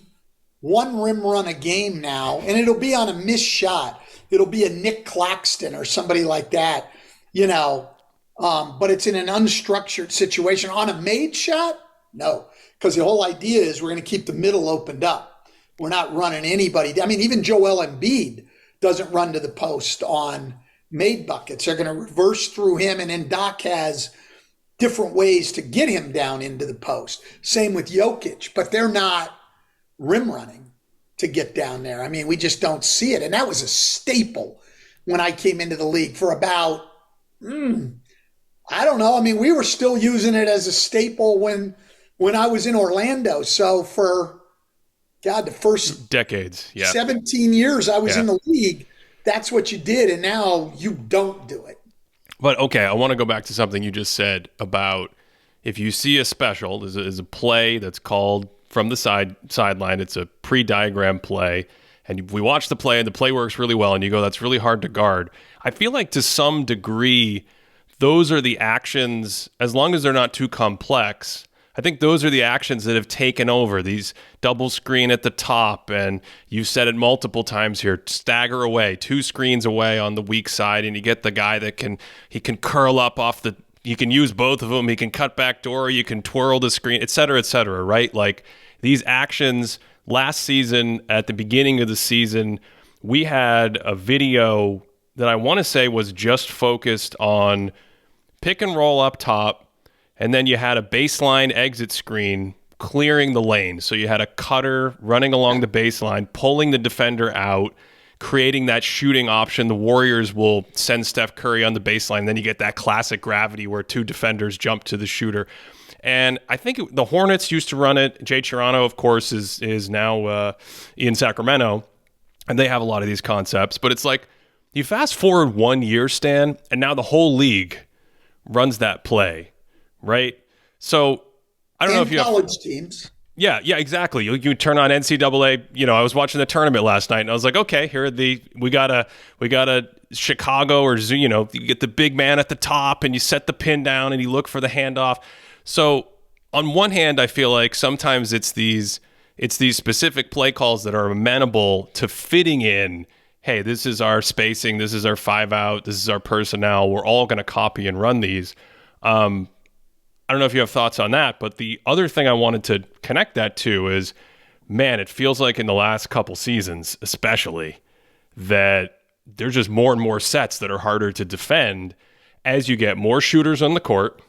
one rim run a game now, and it'll be on a missed shot, it'll be a Nick Claxton or somebody like that, but it's in an unstructured situation. On a made shot, no, because the whole idea is we're going to keep the middle opened up. We're not running anybody. Even Joel Embiid doesn't run to the post on made buckets. They're going to reverse through him, and then Doc has different ways to get him down into the post. Same with Jokic, but they're not rim running to get down there. We just don't see it. And that was a staple when I came into the league for about, I don't know. We were still using it as a staple when I was in Orlando. So for, God, the first decades, 17 years I was in the league, that's what you did. And now you don't do it. But okay, I want to go back to something you just said about if you see a special, there's a play that's called from the sideline. It's a pre-diagram play, and we watch the play, and the play works really well, and you go, that's really hard to guard. I feel like to some degree, those are the actions, as long as they're not too complex, I think those are the actions that have taken over. These double screen at the top, and you've said it multiple times here, stagger away, 2 screens away on the weak side, and you get the guy that can curl up off the, you can use both of them, he can cut back door, you can twirl the screen, et cetera, right? Like these actions last season, at the beginning of the season, we had a video that I want to say was just focused on pick and roll up top, and then you had a baseline exit screen clearing the lane. So you had a cutter running along the baseline, pulling the defender out, creating that shooting option. The Warriors will send Steph Curry on the baseline. Then you get that classic gravity where two defenders jump to the shooter. And I think the Hornets used to run it. Jay Chirano, of course, is now in Sacramento, and they have a lot of these concepts. But it's like you fast forward 1 year, Stan, and now the whole league runs that play, right? So I don't know if you college teams. Yeah, exactly. You turn on NCAA. I was watching the tournament last night, and I was like, okay, here are we got a Chicago, or you get the big man at the top, and you set the pin down, and you look for the handoff. So on one hand, I feel like sometimes it's these specific play calls that are amenable to fitting in. Hey, this is our spacing. This is our 5-out. This is our personnel. We're all going to copy and run these. I don't know if you have thoughts on that, but the other thing I wanted to connect that to is, man, it feels like in the last couple seasons, especially, that there's just more and more sets that are harder to defend as you get more shooters on the court,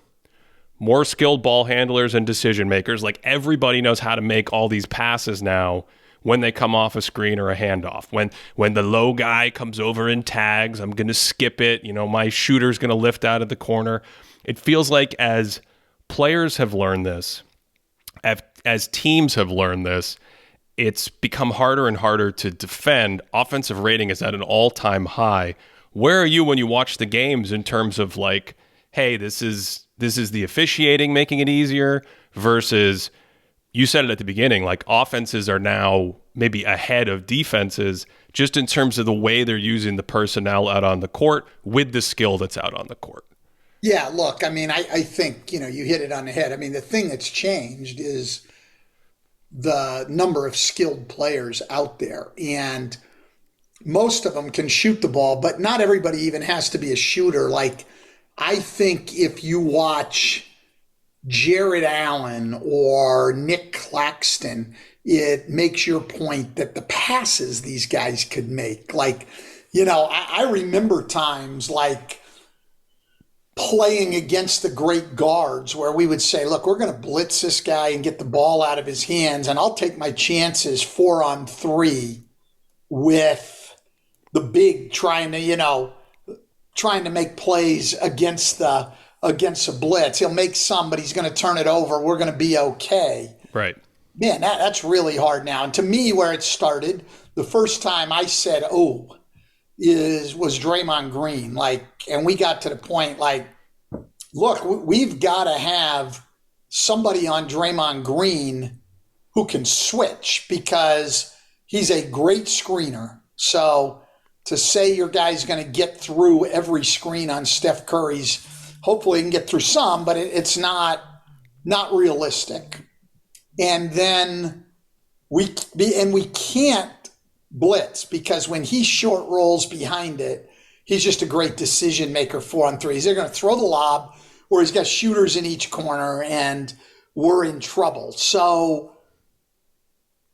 more skilled ball handlers and decision makers. Like everybody knows how to make all these passes now when they come off a screen or a handoff. When the low guy comes over and tags, I'm going to skip it. My shooter's going to lift out of the corner. It feels like as players have learned this, as teams have learned this, it's become harder and harder to defend. Offensive rating is at an all-time high. Where are you when you watch the games in terms of like, hey, this is the officiating making it easier versus, you said it at the beginning, like offenses are now maybe ahead of defenses just in terms of the way they're using the personnel out on the court with the skill that's out on the court. Yeah, look, I mean, I think, you hit it on the head. I mean, the thing that's changed is the number of skilled players out there. And most of them can shoot the ball, but not everybody even has to be a shooter. Like, I think if you watch Jared Allen or Nick Claxton, it makes your point that the passes these guys could make. Like, I remember times like playing against the great guards where we would say, look, we're going to blitz this guy and get the ball out of his hands, and I'll take my chances 4-on-3 with the big trying to make plays against a blitz. He'll make some, but he's going to turn it over. We're going to be okay. Right. Man, that's really hard now. And to me, where it started, the first time I said, oh, was Draymond Green. Like, and we got to the point like, look, we've got to have somebody on Draymond Green who can switch because he's a great screener. So to say your guy's going to get through every screen on Steph Curry's, hopefully he can get through some, but it's not realistic. And then we can't blitz because when he short rolls behind it, he's just a great decision maker 4-on-3. He's either going to throw the lob or he's got shooters in each corner and we're in trouble. So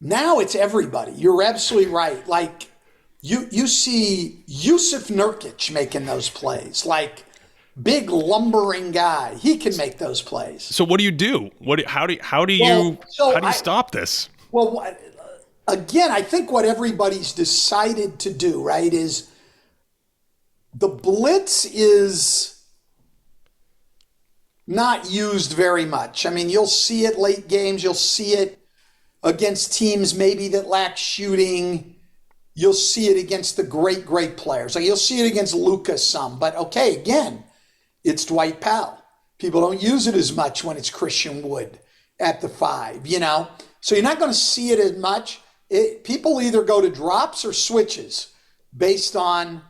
now it's everybody. You're absolutely right. Like you see Yusuf Nurkic making those plays, like big lumbering guy. He can make those plays. So what do you do? How do you stop this? Well, again, I think what everybody's decided to do, right, is the blitz is not used very much. I mean, you'll see it late games. You'll see it against teams maybe that lack shooting. You'll see it against the great, great players. Like you'll see it against Luka some. But okay, again, it's Dwight Powell. People don't use it as much when it's Christian Wood at the 5, So you're not going to see it as much. People either go to drops or switches based on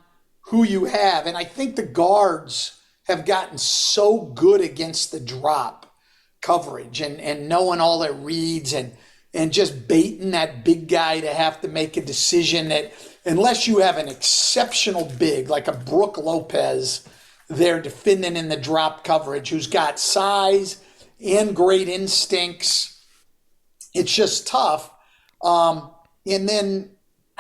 who you have. And I think the guards have gotten so good against the drop coverage and knowing all their reads and just baiting that big guy to have to make a decision that unless you have an exceptional big like a Brook Lopez there defending in the drop coverage who's got size and great instincts, it's just tough. And then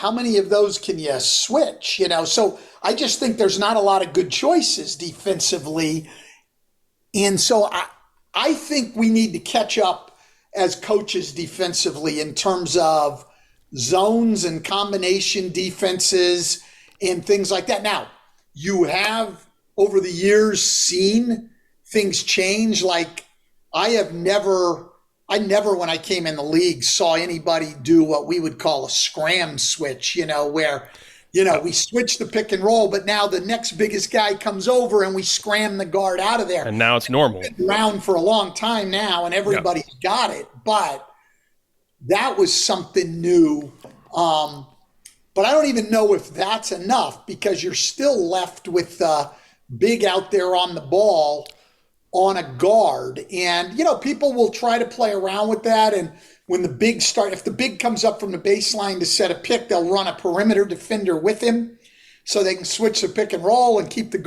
how many of those can you switch? So I just think there's not a lot of good choices defensively. And so I think we need to catch up as coaches defensively in terms of zones and combination defenses and things like that. Now, you have over the years seen things change. Like I have never, I never, when I came in the league, saw anybody do what we would call a scram switch, where, we switch the pick and roll, but now the next biggest guy comes over and we scram the guard out of there. And now it's normal. It's been around for a long time now and everybody's got it, but that was something new. But I don't even know if that's enough because you're still left with big out there on the ball on a guard. And, people will try to play around with that. And when the big if the big comes up from the baseline to set a pick, they'll run a perimeter defender with him so they can switch the pick and roll and keep the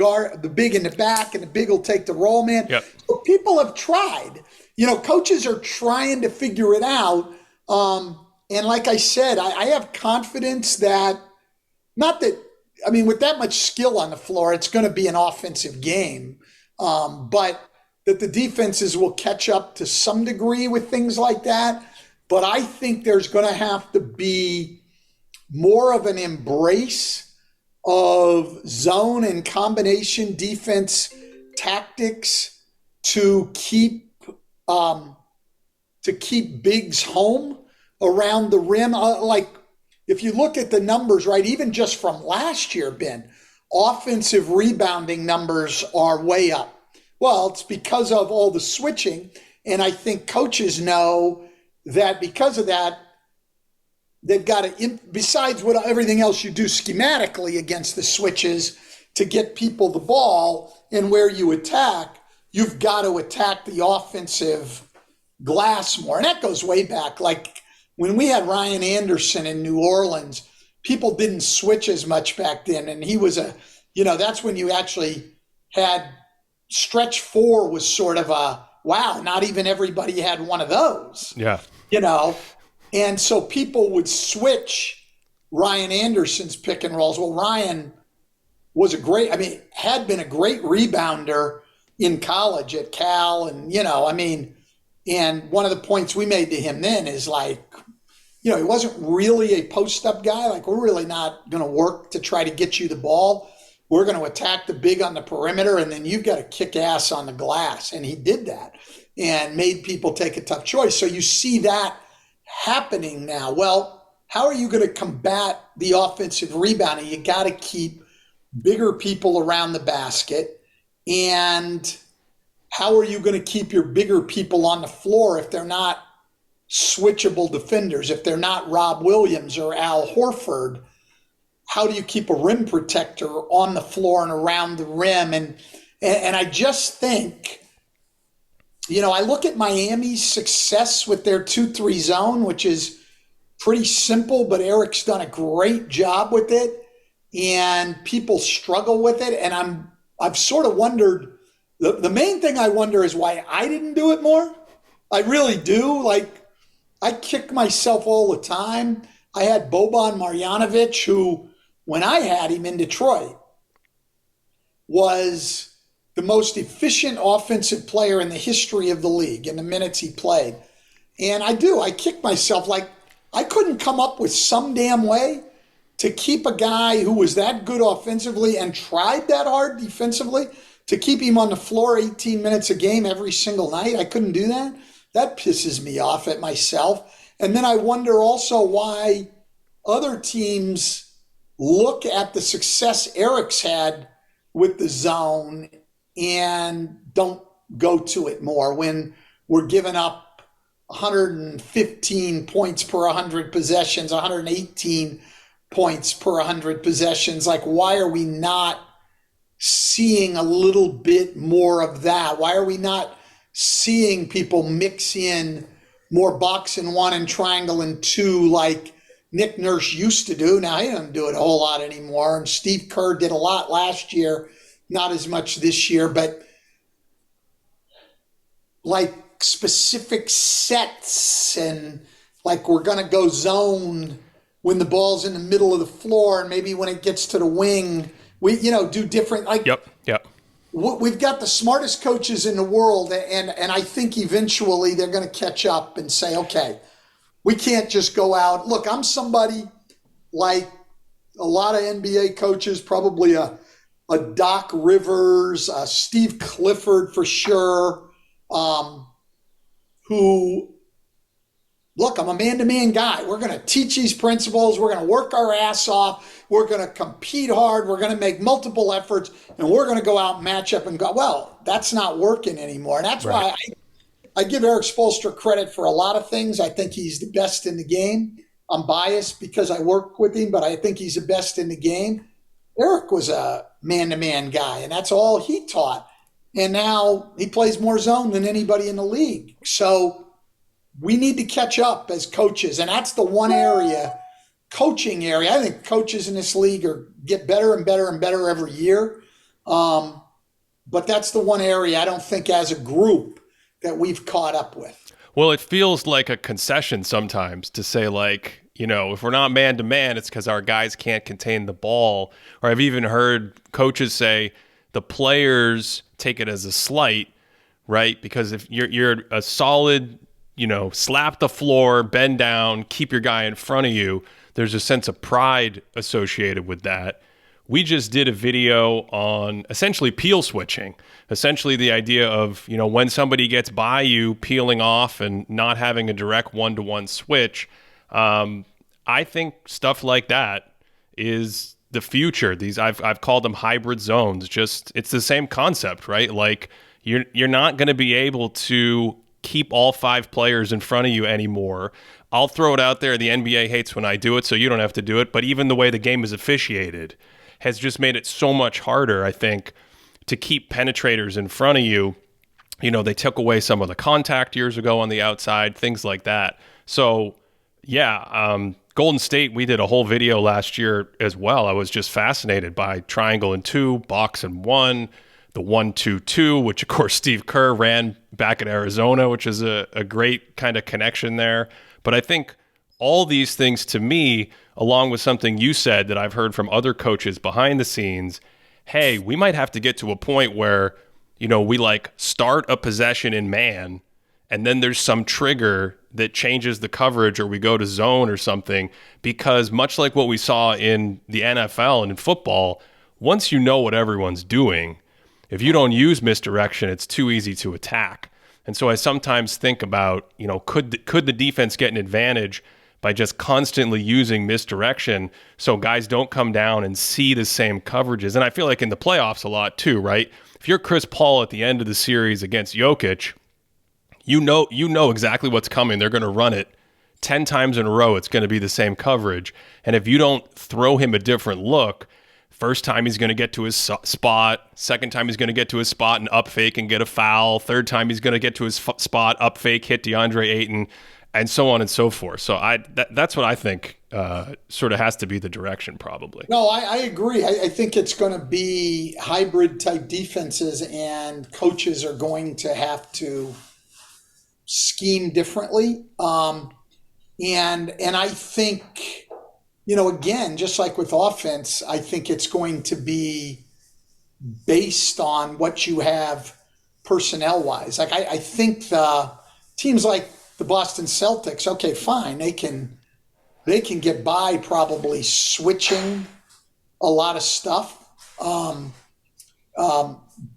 big in the back, and the big will take the roll man. Yep. So people have tried. Coaches are trying to figure it out. And like I said, I have confidence that, with that much skill on the floor, it's going to be an offensive game. But that the defenses will catch up to some degree with things like that. But I think there's going to have to be more of an embrace of zone and combination defense tactics to keep bigs home around the rim. Like if you look at the numbers, right, even just from last year, Ben, offensive rebounding numbers are way up. Well, it's because of all the switching. And I think coaches know that because of that, they've got to, besides everything else you do schematically against the switches to get people the ball and where you attack, you've got to attack the offensive glass more. And that goes way back. Like when we had Ryan Anderson in New Orleans, people didn't switch as much back then. And he was that's when you actually had stretch four was sort of wow, not even everybody had one of those. Yeah. And so people would switch Ryan Anderson's pick and rolls. Well, Ryan was had been a great rebounder in college at Cal. And, and one of the points we made to him then is like, he wasn't really a post-up guy. Like, we're really not going to work to try to get you the ball. We're going to attack the big on the perimeter, and then you've got to kick ass on the glass. And he did that and made people take a tough choice. So you see that happening now. Well, how are you going to combat the offensive rebounding? You got to keep bigger people around the basket. And how are you going to keep your bigger people on the floor if they're not switchable defenders, if they're not Rob Williams or Al Horford? How do you keep a rim protector on the floor and around the rim? And I just think, I look at Miami's success with their 2-3 zone, which is pretty simple, but Eric's done a great job with it, and people struggle with it. And I've sort of wondered, the main thing I wonder is why I didn't do it more. I really do. Like, I kick myself all the time. I had Boban Marjanovic, who, when I had him in Detroit, was the most efficient offensive player in the history of the league in the minutes he played. And I kick myself. Like, I couldn't come up with some damn way to keep a guy who was that good offensively and tried that hard defensively, to keep him on the floor 18 minutes a game every single night. I couldn't do that. That pisses me off at myself. And then I wonder also why other teams look at the success Eric's had with the zone and don't go to it more when we're giving up 115 points per 100 possessions, 118 points per 100 possessions. Like, why are we not seeing a little bit more of that? Why are we not seeing people mix in more box and one and triangle and two like Nick Nurse used to do? Now, he doesn't do it a whole lot anymore. And Steve Kerr did a lot last year, not as much this year, but like specific sets and like we're going to go zone when the ball's in the middle of the floor, and maybe when it gets to the wing, we do different. Like Yep. Yep. we've got the smartest coaches in the world, and I think eventually they're going to catch up and say, okay, we can't just go out. Look, I'm somebody like a lot of NBA coaches, probably a Doc Rivers, Steve Clifford for sure, who, look, I'm a man-to-man guy. We're going to teach these principles. We're going to work our ass off. We're going to compete hard. We're going to make multiple efforts, and we're going to go out and match up and go, well, that's not working anymore. And that's Right. why I give Eric Spoelstra credit for a lot of things. I think he's the best in the game. I'm biased because I work with him, but I think he's the best in the game. Eric was a man-to-man guy, and that's all he taught. And now he plays more zone than anybody in the league. So we need to catch up as coaches, and that's the one area, coaching area. I think coaches in this league get better and better and better every year. But that's the one area I don't think as a group that we've caught up with. Well, it feels like a concession sometimes to say, like, if we're not man to man, it's because our guys can't contain the ball. Or I've even heard coaches say the players take it as a slight, right? Because if you're a solid, slap the floor, bend down, keep your guy in front of you, there's a sense of pride associated with that. We just did a video on essentially peel switching, essentially the idea of, when somebody gets by you, peeling off and not having a direct one-to-one switch. I think stuff like that is the future. These I've called them hybrid zones. Just it's the same concept, right? Like you're not going to be able to keep all 5 players in front of you anymore. I'll throw it out there. The NBA hates when I do it, so you don't have to do it. But even the way the game is officiated has just made it so much harder, I think, to keep penetrators in front of you. They took away some of the contact years ago on the outside, things like that. So, yeah, Golden State, we did a whole video last year as well. I was just fascinated by triangle and 2, box and 1, the 1-2-2, which, of course, Steve Kerr ran back in Arizona, which is a great kind of connection there. But I think all these things, to me, along with something you said that I've heard from other coaches behind the scenes, hey, we might have to get to a point where, we like start a possession in man, and then there's some trigger that changes the coverage, or we go to zone or something, because much like what we saw in the NFL and in football, once you know what everyone's doing, if you don't use misdirection, it's too easy to attack. And so I sometimes think about, could the defense get an advantage by just constantly using misdirection so guys don't come down and see the same coverages? And I feel like in the playoffs a lot too, right? If you're Chris Paul at the end of the series against Jokic, you know exactly what's coming. They're going to run it 10 times in a row. It's going to be the same coverage. And if you don't throw him a different look, first time he's going to get to his spot. Second time he's going to get to his spot and up fake and get a foul. Third time he's going to get to his spot, up fake, hit DeAndre Ayton, and so on and so forth. So that's what I think sort of has to be the direction probably. No, I agree. I think it's going to be hybrid type defenses, and coaches are going to have to scheme differently. And I think, again, just like with offense, I think it's going to be based on what you have personnel wise. Like I think the teams like the Boston Celtics, okay, fine, they can get by probably switching a lot of stuff.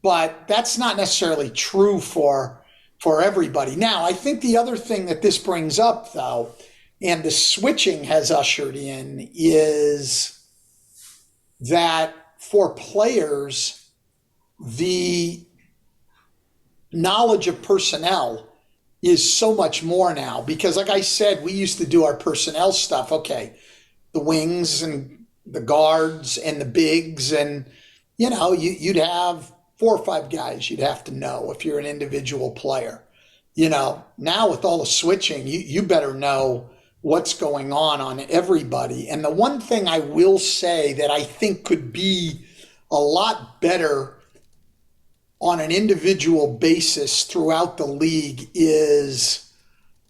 But that's not necessarily true for everybody. Now, I think the other thing that this brings up, though, and the switching has ushered in, is that for players, the knowledge of personnel is so much more now. Because like I said, we used to do our personnel stuff. Okay, the wings and the guards and the bigs, and you'd have 4 or 5 guys you'd have to know if you're an individual player. Now with all the switching, you better know what's going on everybody. And the one thing I will say that I think could be a lot better on an individual basis throughout the league is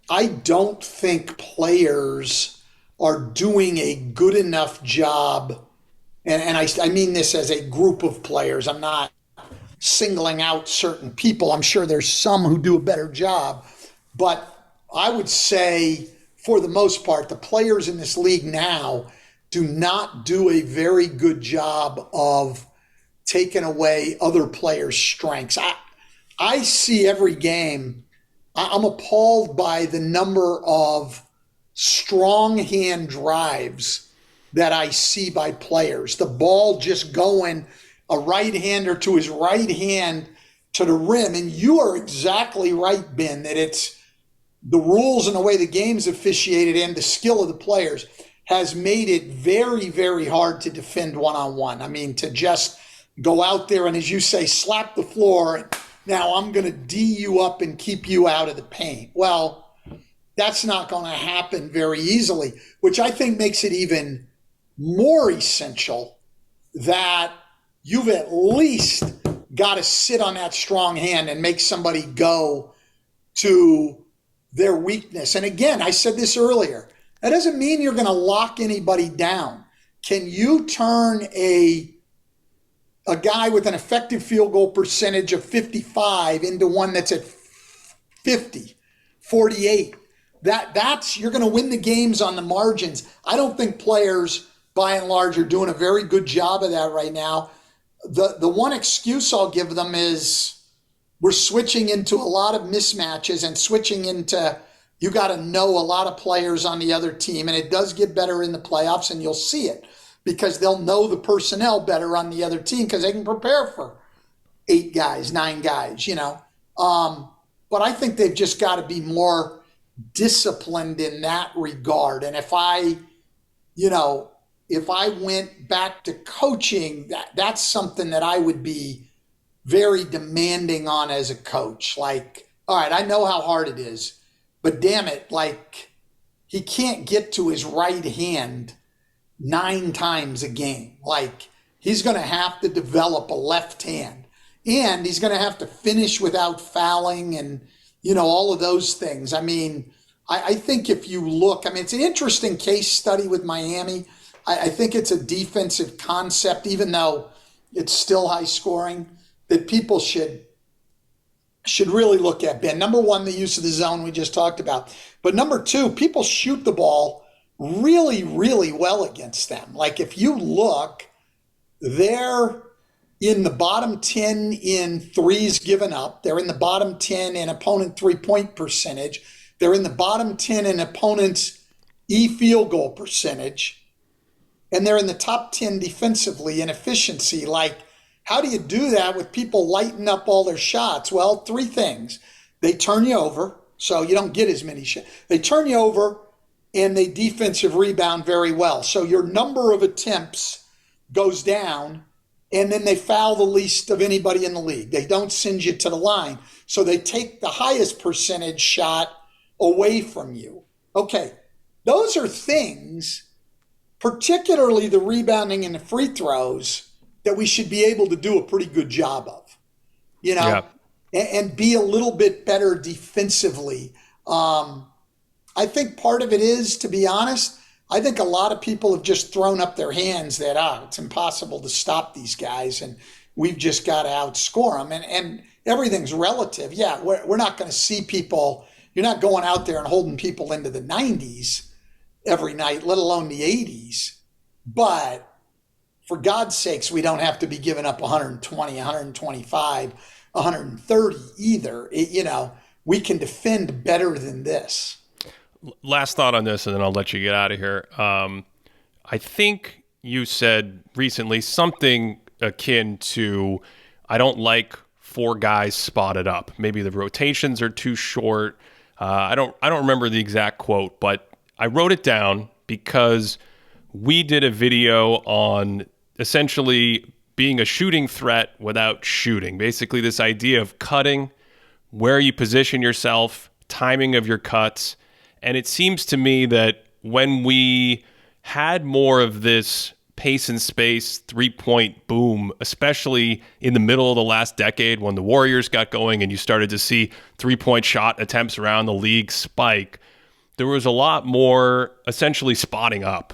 I don't think players are doing a good enough job, and I mean this as a group of players. I'm not singling out certain people. I'm sure there's some who do a better job, but I would say for the most part, the players in this league now do not do a very good job of taking away other players' strengths. I see every game. I'm appalled by the number of strong hand drives that I see by players. The ball just going a right hander to his right hand to the rim. And you are exactly right, Ben, that it's the rules and the way the game's officiated and the skill of the players has made it very, very hard to defend one-on-one. I mean, to just go out there and, as you say, slap the floor and now I'm going to D you up and keep you out of the paint. Well, that's not going to happen very easily, which I think makes it even more essential that you've at least got to sit on that strong hand and make somebody go to their weakness. And again, I said this earlier, that doesn't mean you're going to lock anybody down. Can you turn a guy with an effective field goal percentage of 55 into one that's at 50, 48? That's you're going to win the games on the margins. I don't think players, by and large, are doing a very good job of that right now. The one excuse I'll give them is we're switching into a lot of mismatches and switching into, you got to know a lot of players on the other team, and it does get better in the playoffs, and you'll see it because they'll know the personnel better on the other team because they can prepare for 8 guys, 9 guys, But I think they've just got to be more disciplined in that regard. And if I went back to coaching, that's something that I would be very demanding on as a coach. Like, all right, I know how hard it is, but damn it, like he can't get to his right hand 9 times a game. Like he's going to have to develop a left hand and he's going to have to finish without fouling and, all of those things. I mean, I think if you look, it's an interesting case study with Miami. I think it's a defensive concept, even though it's still high scoring, that people should really look at, Ben. Number one, the use of the zone we just talked about. But number two, people shoot the ball really, really well against them. Like if you look, they're in the bottom 10 in threes given up. They're in the bottom 10 in opponent three-point percentage. They're in the bottom 10 in opponent's field goal percentage. And they're in the top 10 defensively in efficiency. Like, how do you do that with people lighting up all their shots? Well, 3 things. They turn you over, so you don't get as many shots. They turn you over, and they defensive rebound very well. So your number of attempts goes down, and then they foul the least of anybody in the league. They don't send you to the line. So they take the highest percentage shot away from you. Okay, those are things, particularly the rebounding and the free throws, that we should be able to do a pretty good job of, Yeah. and be a little bit better defensively. I think part of it is, to be honest, I think a lot of people have just thrown up their hands that, it's impossible to stop these guys and we've just got to outscore them. And everything's relative. Yeah, we're not going to see people, you're not going out there and holding people into the 90s every night, let alone the 80s. But for God's sakes, we don't have to be giving up 120, 125, 130 either. We can defend better than this. Last thought on this, and then I'll let you get out of here. I think you said recently something akin to, I don't like 4 guys spotted up. Maybe the rotations are too short. I don't remember the exact quote, but I wrote it down because we did a video on essentially being a shooting threat without shooting. Basically, this idea of cutting, where you position yourself, timing of your cuts. And it seems to me that when we had more of this pace and space 3-point boom, especially in the middle of the last decade when the Warriors got going and you started to see 3-point shot attempts around the league spike, there was a lot more essentially spotting up.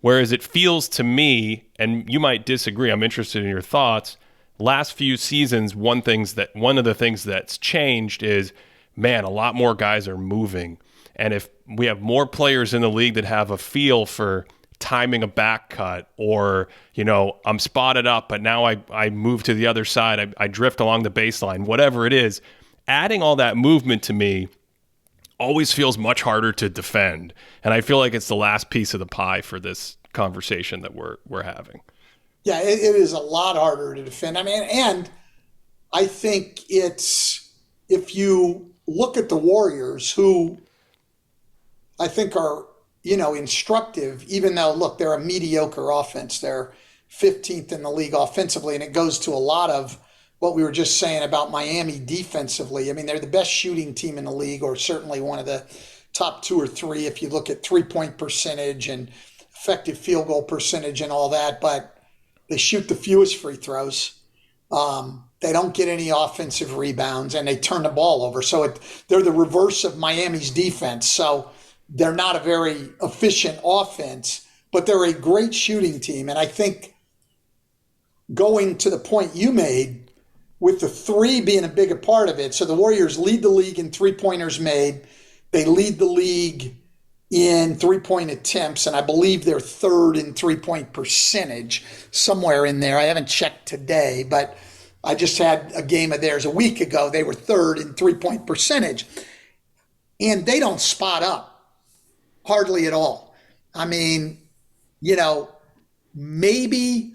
Whereas it feels to me, and you might disagree, I'm interested in your thoughts. Last few seasons, one of the things that's changed is, man, a lot more guys are moving. And if we have more players in the league that have a feel for timing a back cut, or, I'm spotted up, but now I move to the other side, I drift along the baseline, whatever it is, adding all that movement to me always feels much harder to defend. And I feel like it's the last piece of the pie for this conversation that we're having. Yeah, it is a lot harder to defend. I mean, and I think if you look at the Warriors, who I think are, instructive, even though, look, they're a mediocre offense. They're 15th in the league offensively, and it goes to a lot of what we were just saying about Miami defensively. I mean, they're the best shooting team in the league, or certainly one of the top 2 or 3 if you look at three-point percentage and effective field goal percentage and all that, but they shoot the fewest free throws. They don't get any offensive rebounds, and they turn the ball over. So they're the reverse of Miami's defense. So they're not a very efficient offense, but they're a great shooting team. And I think, going to the point you made, with the 3 being a bigger part of it, so the Warriors lead the league in three-pointers made. They lead the league in three-point attempts, and I believe they're 3rd in three-point percentage, somewhere in there. I haven't checked today, but I just had a game of theirs a week ago. They were 3rd in three-point percentage. And they don't spot up hardly at all. I mean, maybe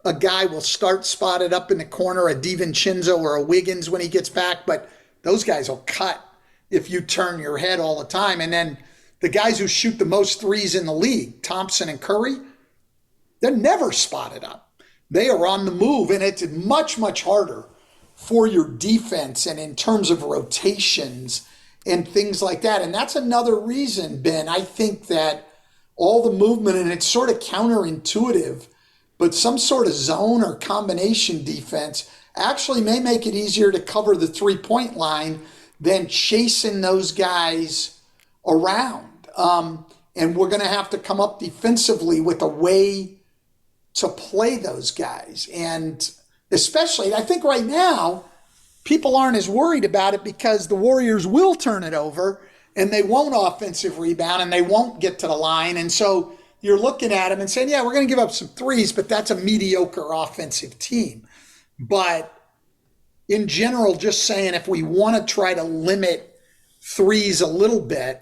a guy will start spotted up in the corner, a DiVincenzo or a Wiggins when he gets back, but those guys will cut if you turn your head all the time. And then the guys who shoot the most threes in the league, Thompson and Curry, they're never spotted up. They are on the move, and it's much, much harder for your defense and in terms of rotations and things like that. And that's another reason, Ben, I think that all the movement, and it's sort of counterintuitive, but some sort of zone or combination defense actually may make it easier to cover the three-point line than chasing those guys around. And we're going to have to come up defensively with a way to play those guys. And especially, I think right now, people aren't as worried about it because the Warriors will turn it over and they won't offensive rebound and they won't get to the line. And so you're looking at them and saying, yeah, we're going to give up some threes, but that's a mediocre offensive team. But in general, just saying, if we want to try to limit threes a little bit,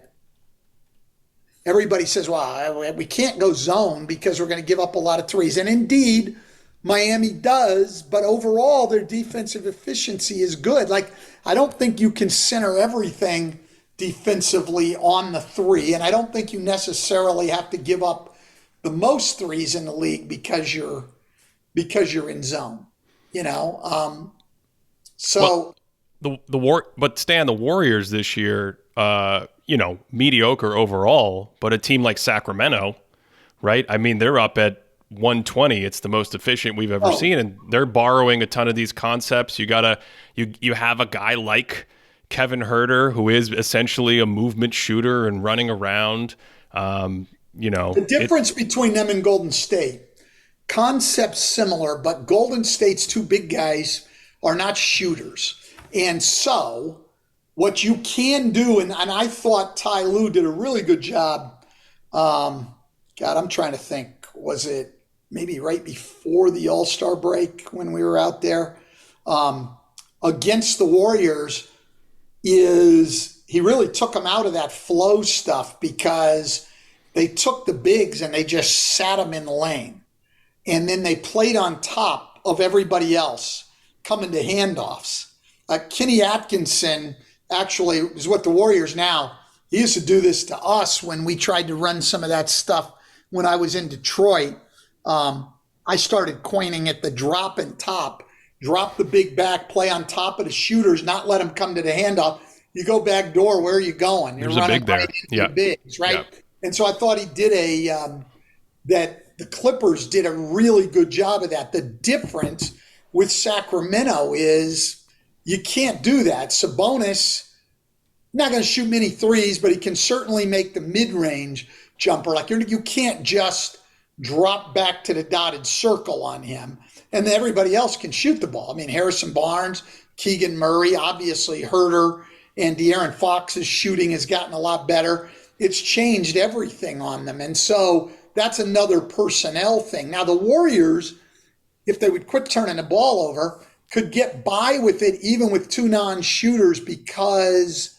everybody says, well, we can't go zone because we're going to give up a lot of threes. And indeed, Miami does, but overall their defensive efficiency is good. Like, I don't think you can center everything defensively on the 3, and I don't think you necessarily have to give up the most threes in the league because you're in zone. So but Stan, the Warriors this year, mediocre overall, but a team like Sacramento, right? I mean, they're up at 120. It's the most efficient we've ever seen, and they're borrowing a ton of these concepts. You have a guy like Kevin Huerter, who is essentially a movement shooter and running around. The difference between them and Golden State, concepts similar, but Golden State's 2 big guys are not shooters. And so what you can do, and I thought Ty Lue did a really good job. I'm trying to think, was it maybe right before the All-Star break when we were out there against the Warriors, is he really took them out of that flow stuff because they took the bigs and they just sat them in the lane. And then they played on top of everybody else coming to handoffs. Kenny Atkinson actually is what the Warriors now. He used to do this to us when we tried to run some of that stuff when I was in Detroit. I started coining it the drop and top. Drop the big back, play on top of the shooters, not let them come to the handoff. You go back door, where are you going? You're There's running a big there. right into Yeah. the bigs, right? Yeah. And so I thought he did that the Clippers did a really good job of that. The difference with Sacramento is you can't do that. Sabonis not going to shoot many threes, but he can certainly make the mid-range jumper. Like you can't just drop back to the dotted circle on him, and then everybody else can shoot the ball. I mean, Harrison Barnes, Keegan Murray, obviously Herter, and De'Aaron Fox's shooting has gotten a lot better. It's changed everything on them, and so that's another personnel thing. Now the Warriors, if they would quit turning the ball over, could get by with it even with two non-shooters because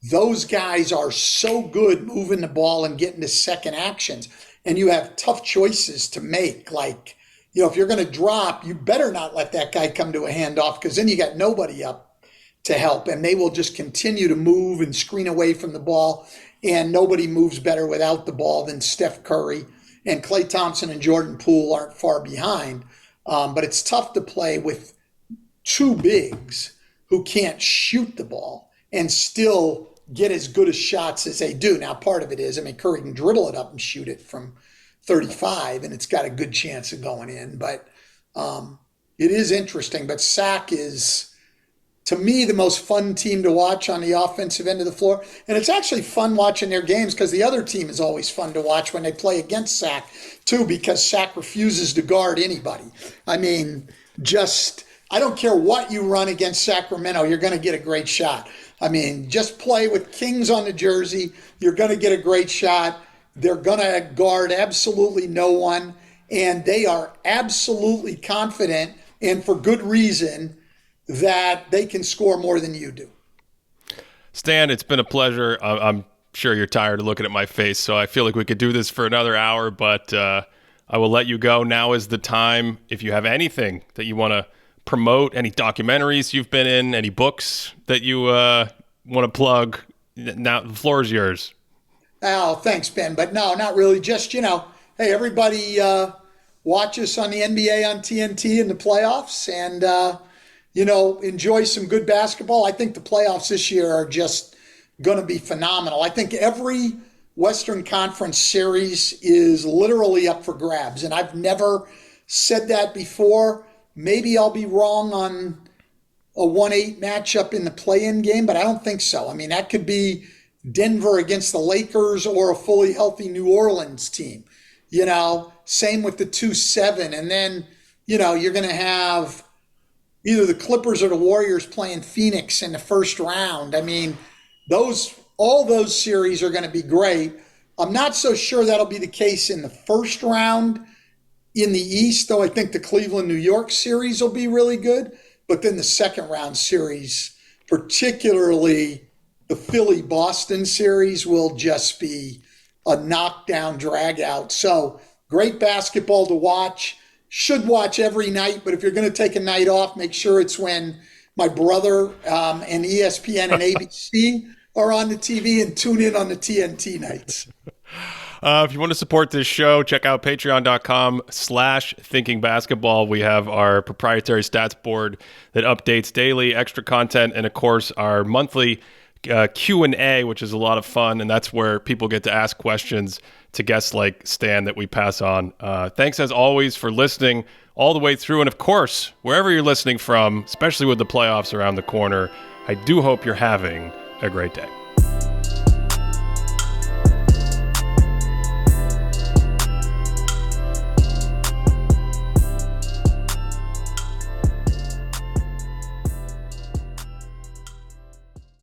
those guys are so good moving the ball and getting to second actions. And you have tough choices to make. Like, if you're going to drop, you better not let that guy come to a handoff because then you got nobody up to help. And they will just continue to move and screen away from the ball. And nobody moves better without the ball than Steph Curry. And Klay Thompson and Jordan Poole aren't far behind. But it's tough to play with two bigs who can't shoot the ball and still get as good as shots as they do. Now, part of it is, Curry can dribble it up and shoot it from 35, and it's got a good chance of going in. But it is interesting. But SAC is, to me, the most fun team to watch on the offensive end of the floor. And it's actually fun watching their games because the other team is always fun to watch when they play against SAC, too, because SAC refuses to guard anybody. I don't care what you run against Sacramento, you're going to get a great shot. Just play with Kings on the jersey. You're going to get a great shot. They're going to guard absolutely no one. And they are absolutely confident, and for good reason, that they can score more than you do. Stan, it's been a pleasure. I'm sure you're tired of looking at my face, so I feel like we could do this for another hour, but I will let you go. Now is the time. If you have anything that you want to promote, any documentaries you've been in, any books that you want to plug, now the floor is yours. Oh, thanks, Ben. But no, not really. Just, hey, everybody watch us on the NBA on TNT in the playoffs and, enjoy some good basketball. I think the playoffs this year are just going to be phenomenal. I think every Western Conference series is literally up for grabs. And I've never said that before. Maybe I'll be wrong on a 1-8 matchup in the play-in game, but I don't think so. That could be Denver against the Lakers or a fully healthy New Orleans team. Same with the 2-7. And then, you're going to have either the Clippers or the Warriors playing Phoenix in the first round. All those series are going to be great. I'm not so sure that'll be the case in the first round in the East, though I think the Cleveland-New York series will be really good. But then the second round series, particularly the Philly-Boston series, will just be a knockdown, drag out. So great basketball to watch. Should watch every night, but if you're going to take a night off, make sure it's when my brother and ESPN and ABC are on the TV, and tune in on the TNT nights. If you want to support this show, check out patreon.com/thinkingbasketball. We have our proprietary stats board that updates daily, extra content, and of course our monthly Q&A, which is a lot of fun, and that's where people get to ask questions to guests like Stan that we pass on. Thanks as always for listening all the way through, and of course, wherever you're listening from, especially with the playoffs around the corner, I do hope you're having a great day.